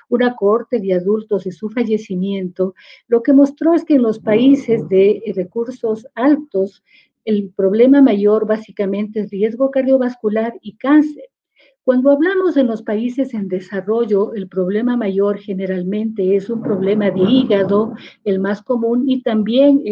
una cohorte de adultos y su fallecimiento, lo que mostró es que en los países de recursos altos, el problema mayor básicamente es riesgo cardiovascular y cáncer. Cuando hablamos de los países en desarrollo, el problema mayor generalmente es un problema de hígado, el más común, y también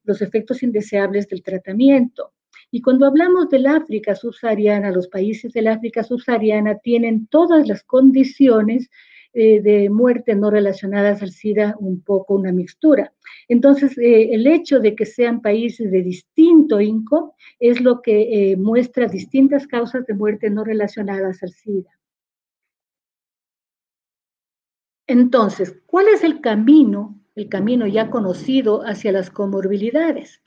los efectos indeseables del tratamiento. Y cuando hablamos del África subsahariana, los países del África subsahariana tienen todas las condiciones de muerte no relacionadas al SIDA, un poco una mixtura. Entonces, el hecho de que sean países de distinto INCO es lo que muestra distintas causas de muerte no relacionadas al SIDA. Entonces, ¿cuál es el camino ya conocido hacia las comorbilidades?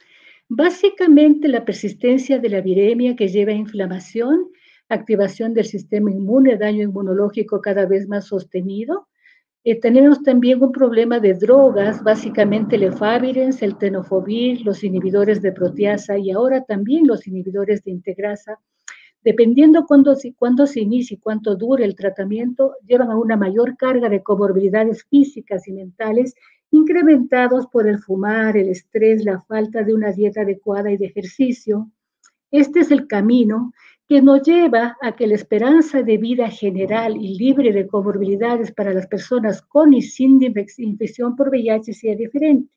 Básicamente, la persistencia de la viremia que lleva a inflamación, activación del sistema inmune, daño inmunológico cada vez más sostenido. Tenemos también un problema de drogas, básicamente el efavirenz, el tenofovir, los inhibidores de proteasa y ahora también los inhibidores de integrasa. Dependiendo cuándo se inicie y cuánto dure el tratamiento, llevan a una mayor carga de comorbilidades físicas y mentales incrementados por el fumar, el estrés, la falta de una dieta adecuada y de ejercicio. Este es el camino que nos lleva a que la esperanza de vida general y libre de comorbilidades para las personas con y sin infección por VIH sea diferente.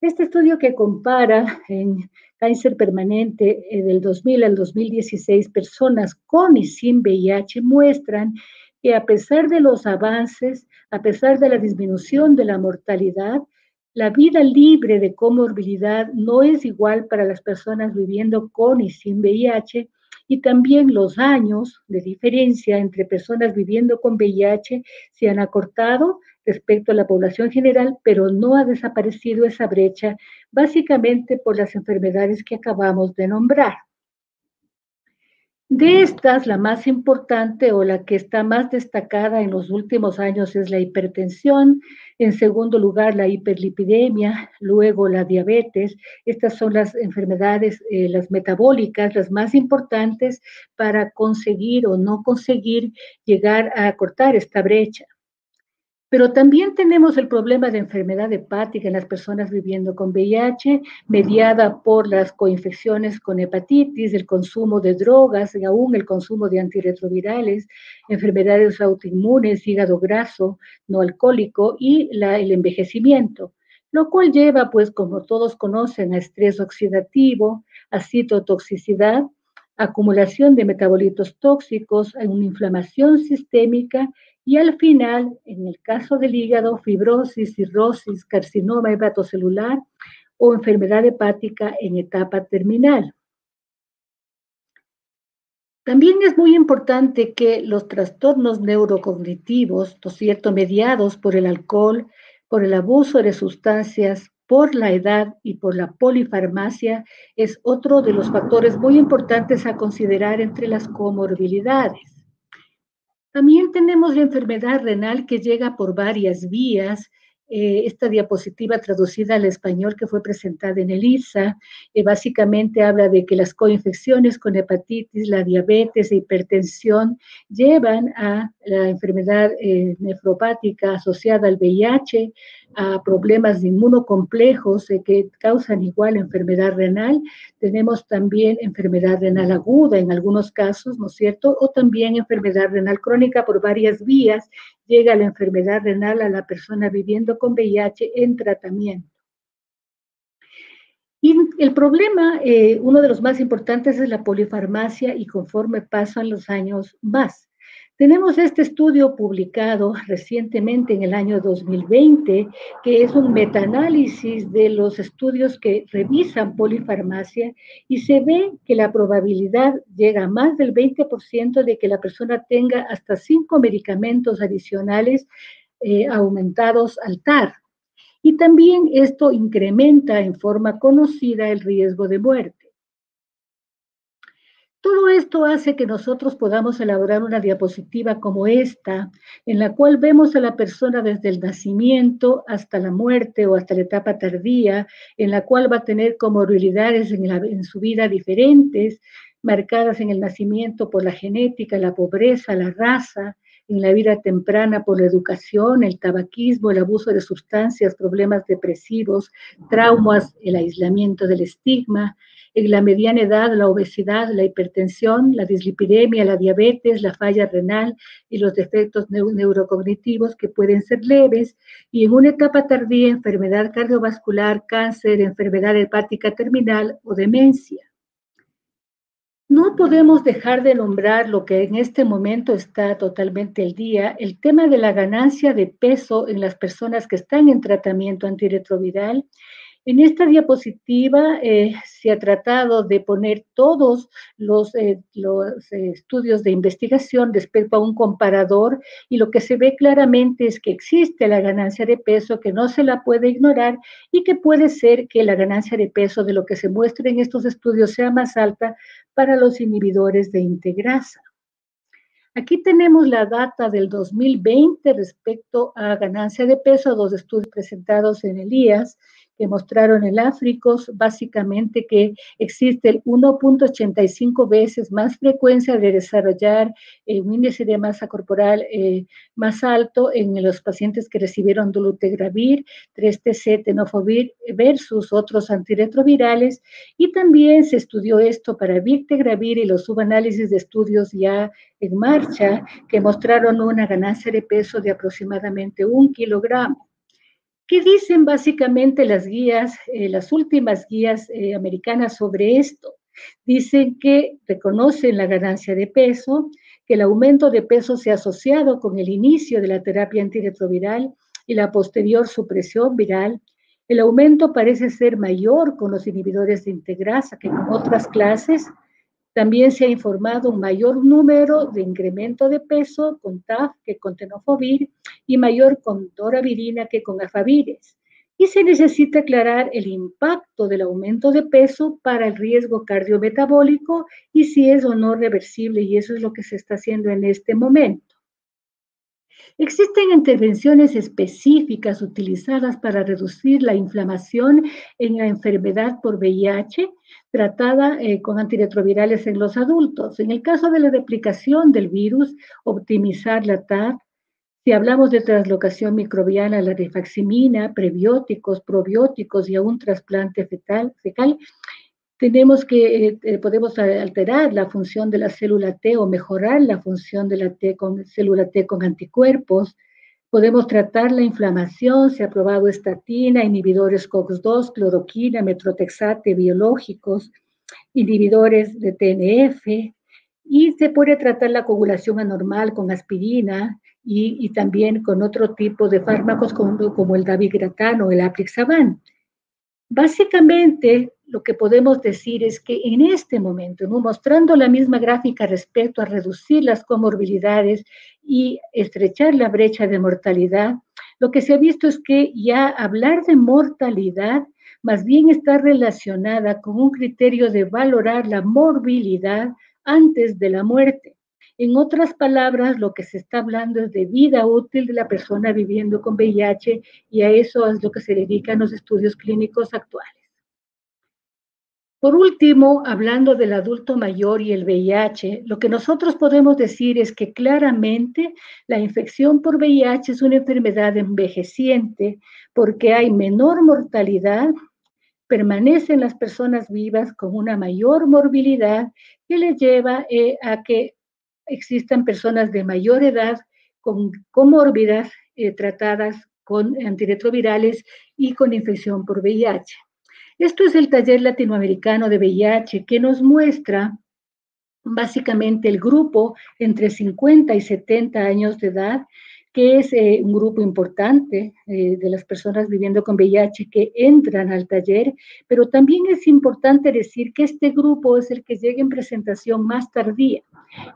Este estudio que compara en cáncer permanente del 2000 al 2016 personas con y sin VIH muestran que a pesar de los avances, a pesar de la disminución de la mortalidad, la vida libre de comorbilidad no es igual para las personas viviendo con y sin VIH, y también los años de diferencia entre personas viviendo con VIH se han acortado respecto a la población general, pero no ha desaparecido esa brecha, básicamente por las enfermedades que acabamos de nombrar. De estas, la más importante o la que está más destacada en los últimos años es la hipertensión, en segundo lugar la hiperlipidemia, luego la diabetes. Estas son las enfermedades, las metabólicas, las más importantes para conseguir o no conseguir llegar a acortar esta brecha. Pero también tenemos el problema de enfermedad hepática en las personas viviendo con VIH, mediada por las coinfecciones con hepatitis, el consumo de drogas y aún el consumo de antirretrovirales, enfermedades autoinmunes, hígado graso, no alcohólico y el envejecimiento, lo cual lleva, pues, como todos conocen, a estrés oxidativo, a citotoxicidad, acumulación de metabolitos tóxicos, a una inflamación sistémica y al final, en el caso del hígado, fibrosis, cirrosis, carcinoma hepatocelular o enfermedad hepática en etapa terminal. También es muy importante que los trastornos neurocognitivos, ¿no es cierto?, mediados por el alcohol, por el abuso de sustancias, por la edad y por la polifarmacia, es otro de los factores muy importantes a considerar entre las comorbilidades. También tenemos la enfermedad renal que llega por varias vías. Esta diapositiva traducida al español que fue presentada en el IRSA, básicamente habla de que las coinfecciones con hepatitis, la diabetes e hipertensión llevan a la enfermedad nefropática asociada al VIH, a problemas inmunocomplejos que causan igual enfermedad renal. Tenemos también enfermedad renal aguda en algunos casos, ¿no es cierto? O también enfermedad renal crónica por varias vías. Llega la enfermedad renal a la persona viviendo con VIH en tratamiento. Y el problema, uno de los más importantes, es la polifarmacia y conforme pasan los años más. Tenemos este estudio publicado recientemente en el año 2020, que es un metaanálisis de los estudios que revisan polifarmacia y se ve que la probabilidad llega a más del 20% de que la persona tenga hasta 5 medicamentos adicionales aumentados al TAR. Y también esto incrementa en forma conocida el riesgo de muerte. Todo esto hace que nosotros podamos elaborar una diapositiva como esta, en la cual vemos a la persona desde el nacimiento hasta la muerte o hasta la etapa tardía, en la cual va a tener comorbilidades en su vida diferentes, marcadas en el nacimiento por la genética, la pobreza, la raza, en la vida temprana por la educación, el tabaquismo, el abuso de sustancias, problemas depresivos, traumas, el aislamiento del estigma. En la mediana edad, la obesidad, la hipertensión, la dislipidemia, la diabetes, la falla renal y los defectos neurocognitivos que pueden ser leves. Y en una etapa tardía, enfermedad cardiovascular, cáncer, enfermedad hepática terminal o demencia. No podemos dejar de nombrar lo que en este momento está totalmente al día, el tema de la ganancia de peso en las personas que están en tratamiento antirretroviral. En esta diapositiva se ha tratado de poner todos los estudios de investigación respecto a un comparador y lo que se ve claramente es que existe la ganancia de peso, que no se la puede ignorar y que puede ser que la ganancia de peso de lo que se muestra en estos estudios sea más alta para los inhibidores de integrasa. Aquí tenemos la data del 2020 respecto a ganancia de peso, 2 estudios presentados en el IAS, que mostraron en África básicamente que existe el 1.85 veces más frecuencia de desarrollar un índice de masa corporal más alto en los pacientes que recibieron dolutegravir, 3-TC, tenofovir versus otros antirretrovirales, y también se estudió esto para Victegravir y los subanálisis de estudios ya en marcha que mostraron una ganancia de peso de aproximadamente 1 kilogramo. ¿Qué dicen básicamente las guías, las últimas guías americanas sobre esto? Dicen que reconocen la ganancia de peso, que el aumento de peso se ha asociado con el inicio de la terapia antirretroviral y la posterior supresión viral. El aumento parece ser mayor con los inhibidores de integrasa que con otras clases. También se ha informado un mayor número de incremento de peso con TAF que con tenofovir y mayor con doravirina que con afavires. Y se necesita aclarar el impacto del aumento de peso para el riesgo cardiometabólico y si es o no reversible, y eso es lo que se está haciendo en este momento. Existen intervenciones específicas utilizadas para reducir la inflamación en la enfermedad por VIH, tratada con antirretrovirales en los adultos. En el caso de la replicación del virus, optimizar la TAF. Si hablamos de translocación microbiana, la rifaximina, prebióticos, probióticos y aún trasplante fecal, podemos alterar la función de la célula T o mejorar la función de la célula T con anticuerpos. Podemos tratar la inflamación, se ha probado estatina, inhibidores COX-2, cloroquina, metrotexate, biológicos, inhibidores de TNF, y se puede tratar la coagulación anormal con aspirina y también con otro tipo de fármacos como el dabigatran o el aprixaban. Básicamente, lo que podemos decir es que en este momento, ¿no?, mostrando la misma gráfica respecto a reducir las comorbilidades y estrechar la brecha de mortalidad, lo que se ha visto es que ya hablar de mortalidad más bien está relacionada con un criterio de valorar la morbilidad antes de la muerte. En otras palabras, lo que se está hablando es de vida útil de la persona viviendo con VIH, y a eso es lo que se dedican los estudios clínicos actuales. Por último, hablando del adulto mayor y el VIH, lo que nosotros podemos decir es que claramente la infección por VIH es una enfermedad envejeciente porque hay menor mortalidad, permanecen las personas vivas con una mayor morbilidad que les lleva a que existan personas de mayor edad con comórbidas tratadas con antirretrovirales y con infección por VIH. Esto es el taller latinoamericano de VIH que nos muestra básicamente el grupo entre 50 y 70 años de edad, que es un grupo importante de las personas viviendo con VIH que entran al taller, pero también es importante decir que este grupo es el que llega en presentación más tardía,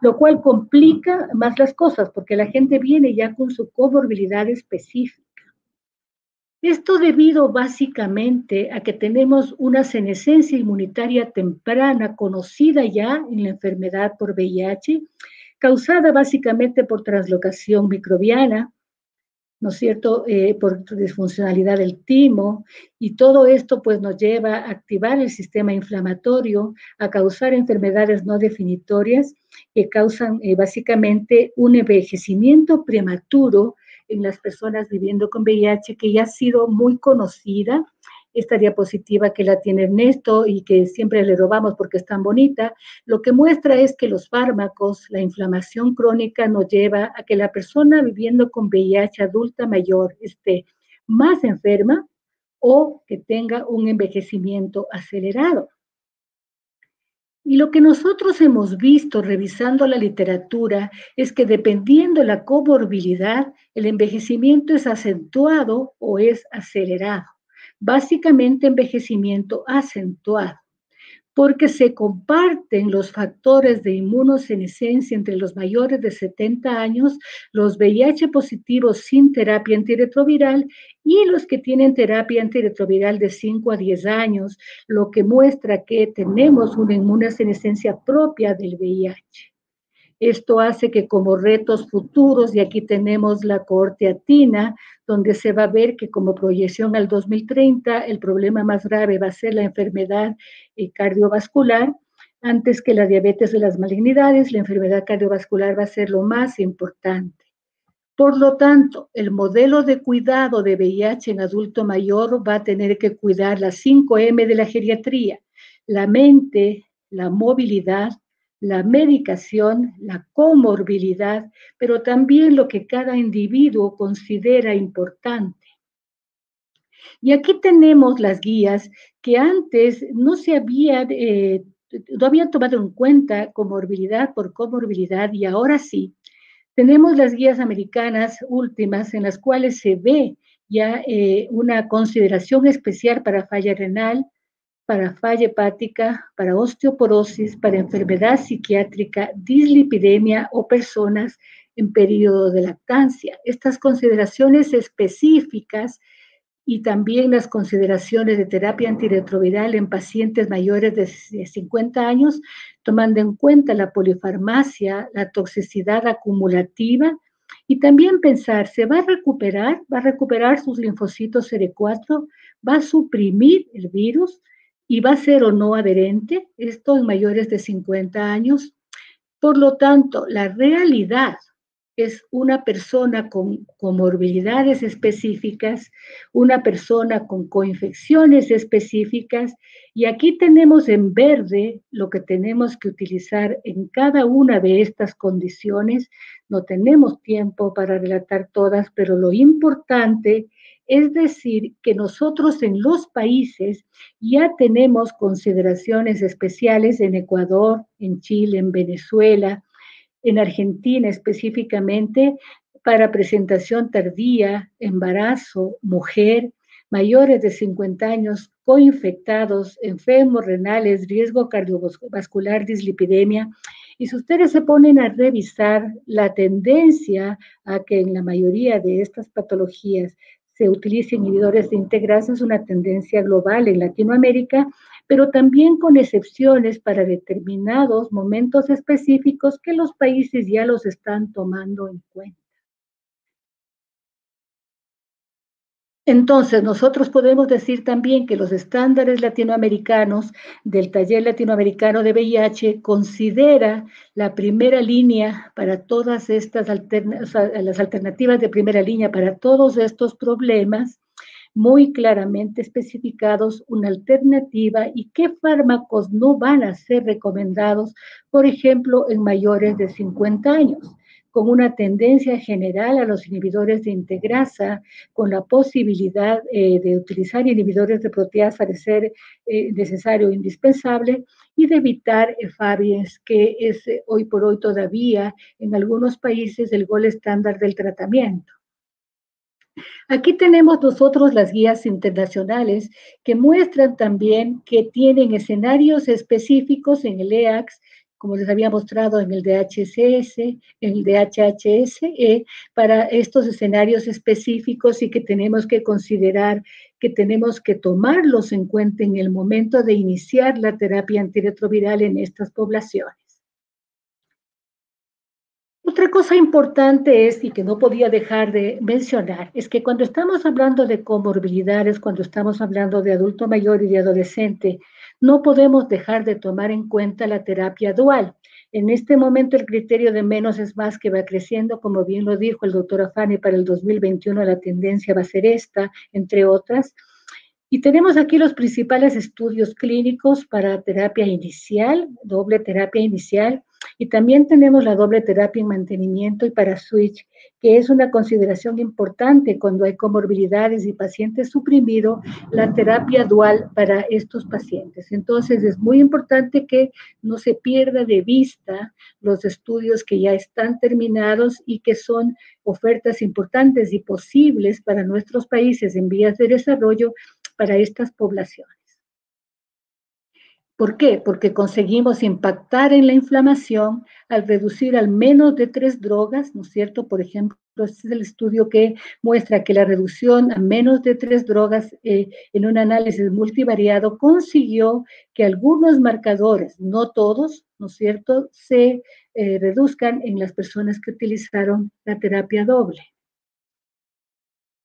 lo cual complica más las cosas porque la gente viene ya con su comorbilidad específica. Esto debido básicamente a que tenemos una senescencia inmunitaria temprana conocida ya en la enfermedad por VIH, causada básicamente por translocación microbiana, ¿no es cierto?, por disfuncionalidad del timo, y todo esto pues nos lleva a activar el sistema inflamatorio, a causar enfermedades no definitorias que causan básicamente un envejecimiento prematuro en las personas viviendo con VIH, que ya ha sido muy conocida. Esta diapositiva que la tiene Ernesto y que siempre le robamos porque es tan bonita, lo que muestra es que los fármacos, la inflamación crónica nos lleva a que la persona viviendo con VIH adulta mayor esté más enferma o que tenga un envejecimiento acelerado. Y lo que nosotros hemos visto revisando la literatura es que dependiendo de la comorbilidad, el envejecimiento es acentuado o es acelerado. Básicamente envejecimiento acentuado, porque se comparten los factores de inmunosenescencia entre los mayores de 70 años, los VIH positivos sin terapia antirretroviral y los que tienen terapia antirretroviral de 5 a 10 años, lo que muestra que tenemos una inmunosenescencia propia del VIH. Esto hace que como retos futuros, y aquí tenemos la cohorte ATINA, donde se va a ver que como proyección al 2030, el problema más grave va a ser la enfermedad cardiovascular. Antes que la diabetes o las malignidades, la enfermedad cardiovascular va a ser lo más importante. Por lo tanto, el modelo de cuidado de VIH en adulto mayor va a tener que cuidar las 5M de la geriatría: la mente, la movilidad, la medicación, la comorbilidad, pero también lo que cada individuo considera importante. Y aquí tenemos las guías que antes no se habían tomado en cuenta comorbilidad por comorbilidad, y ahora sí. Tenemos las guías americanas últimas en las cuales se ve ya una consideración especial para falla renal, para falla hepática, para osteoporosis, para enfermedad psiquiátrica, dislipidemia o personas en periodo de lactancia. Estas consideraciones específicas y también las consideraciones de terapia antirretroviral en pacientes mayores de 50 años, tomando en cuenta la polifarmacia, la toxicidad acumulativa, y también pensar, ¿se va a recuperar sus linfocitos CD4? ¿Va a suprimir el virus? ¿Y va a ser o no adherente? Esto en mayores de 50 años. Por lo tanto, la realidad es una persona con comorbilidades específicas, una persona con coinfecciones específicas, y aquí tenemos en verde lo que tenemos que utilizar en cada una de estas condiciones. No tenemos tiempo para relatar todas, pero lo importante es decir que nosotros en los países ya tenemos consideraciones especiales en Ecuador, en Chile, en Venezuela, en Argentina específicamente, para presentación tardía, embarazo, mujer, mayores de 50 años, coinfectados, enfermos renales, riesgo cardiovascular, dislipidemia. Y si ustedes se ponen a revisar la tendencia a que en la mayoría de estas patologías se utilicen inhibidores de integrasa, es una tendencia global en Latinoamérica, pero también con excepciones para determinados momentos específicos que los países ya los están tomando en cuenta. Entonces, nosotros podemos decir también que los estándares latinoamericanos del Taller Latinoamericano de VIH considera la primera línea para todas estas las alternativas de primera línea para todos estos problemas, muy claramente especificados una alternativa y qué fármacos no van a ser recomendados, por ejemplo, en mayores de 50 años, con una tendencia general a los inhibidores de integrasa, con la posibilidad de utilizar inhibidores de proteasa de ser necesario o indispensable, y de evitar Fabies, que es hoy por hoy todavía en algunos países el gold estándar del tratamiento. Aquí tenemos nosotros las guías internacionales que muestran también que tienen escenarios específicos en el EACS, como les había mostrado en el DHCS, en el DHHSE, para estos escenarios específicos, y que tenemos que considerar que tenemos que tomarlos en cuenta en el momento de iniciar la terapia antirretroviral en estas poblaciones. Otra cosa importante es, y que no podía dejar de mencionar, es que cuando estamos hablando de comorbilidades, cuando estamos hablando de adulto mayor y de adolescente, no podemos dejar de tomar en cuenta la terapia dual. En este momento el criterio de menos es más, que va creciendo, como bien lo dijo el doctor Afani, para el 2021 la tendencia va a ser esta, entre otras. Y tenemos aquí los principales estudios clínicos para terapia inicial, doble terapia inicial, y también tenemos la doble terapia en mantenimiento y para switch, que es una consideración importante cuando hay comorbilidades y pacientes suprimidos, la terapia dual para estos pacientes. Entonces es muy importante que no se pierda de vista los estudios que ya están terminados y que son ofertas importantes y posibles para nuestros países en vías de desarrollo para estas poblaciones. ¿Por qué? Porque conseguimos impactar en la inflamación al reducir al menos de 3 drogas, ¿no es cierto? Por ejemplo, Este es el estudio que muestra que la reducción a menos de 3 drogas en un análisis multivariado consiguió que algunos marcadores, no todos, ¿no es cierto?, se reduzcan en las personas que utilizaron la terapia doble.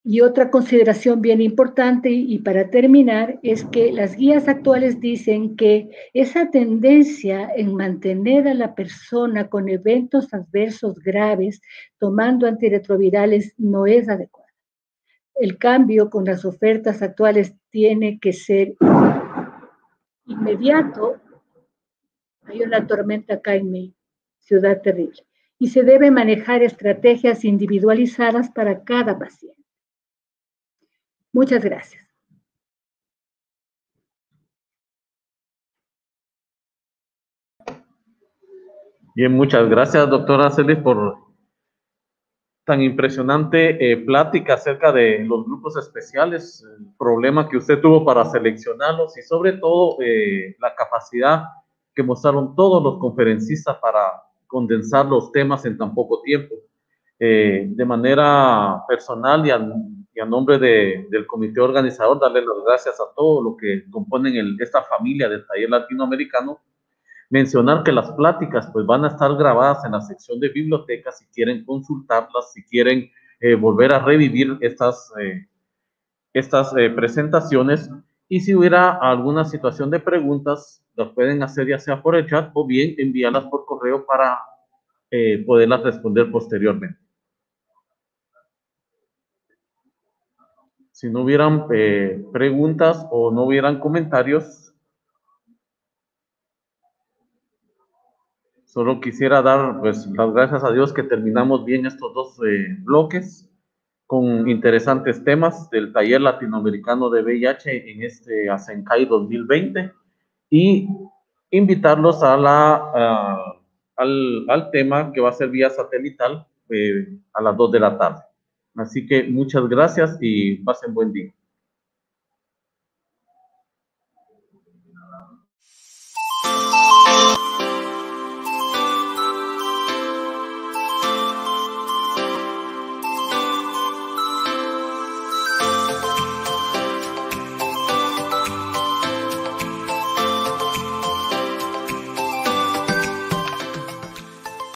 Y otra consideración bien importante, y para terminar, es que las guías actuales dicen que esa tendencia en mantener a la persona con eventos adversos graves tomando antirretrovirales no es adecuada. El cambio con las ofertas actuales tiene que ser inmediato. Hay una tormenta acá en mi ciudad terrible. Y se debe manejar estrategias individualizadas para cada paciente. Muchas gracias. Bien, muchas gracias, doctora Celis, por tan impresionante plática acerca de los grupos especiales, el problema que usted tuvo para seleccionarlos y sobre todo la capacidad que mostraron todos los conferencistas para condensar los temas en tan poco tiempo. De manera personal y a nombre del comité organizador, darle las gracias a todos los que componen esta familia del taller latinoamericano. Mencionar que las pláticas pues van a estar grabadas en la sección de bibliotecas si quieren consultarlas, si quieren volver a revivir estas presentaciones, y si hubiera alguna situación de preguntas, las pueden hacer ya sea por el chat o bien enviarlas por correo para poderlas responder posteriormente. Si no hubieran preguntas o no hubieran comentarios, solo quisiera dar pues las gracias a Dios que terminamos bien estos dos bloques con interesantes temas del taller latinoamericano de VIH en este ASENCAI 2020 y invitarlos a al tema que va a ser vía satelital a las 2 de la tarde. Así que muchas gracias y pasen buen día.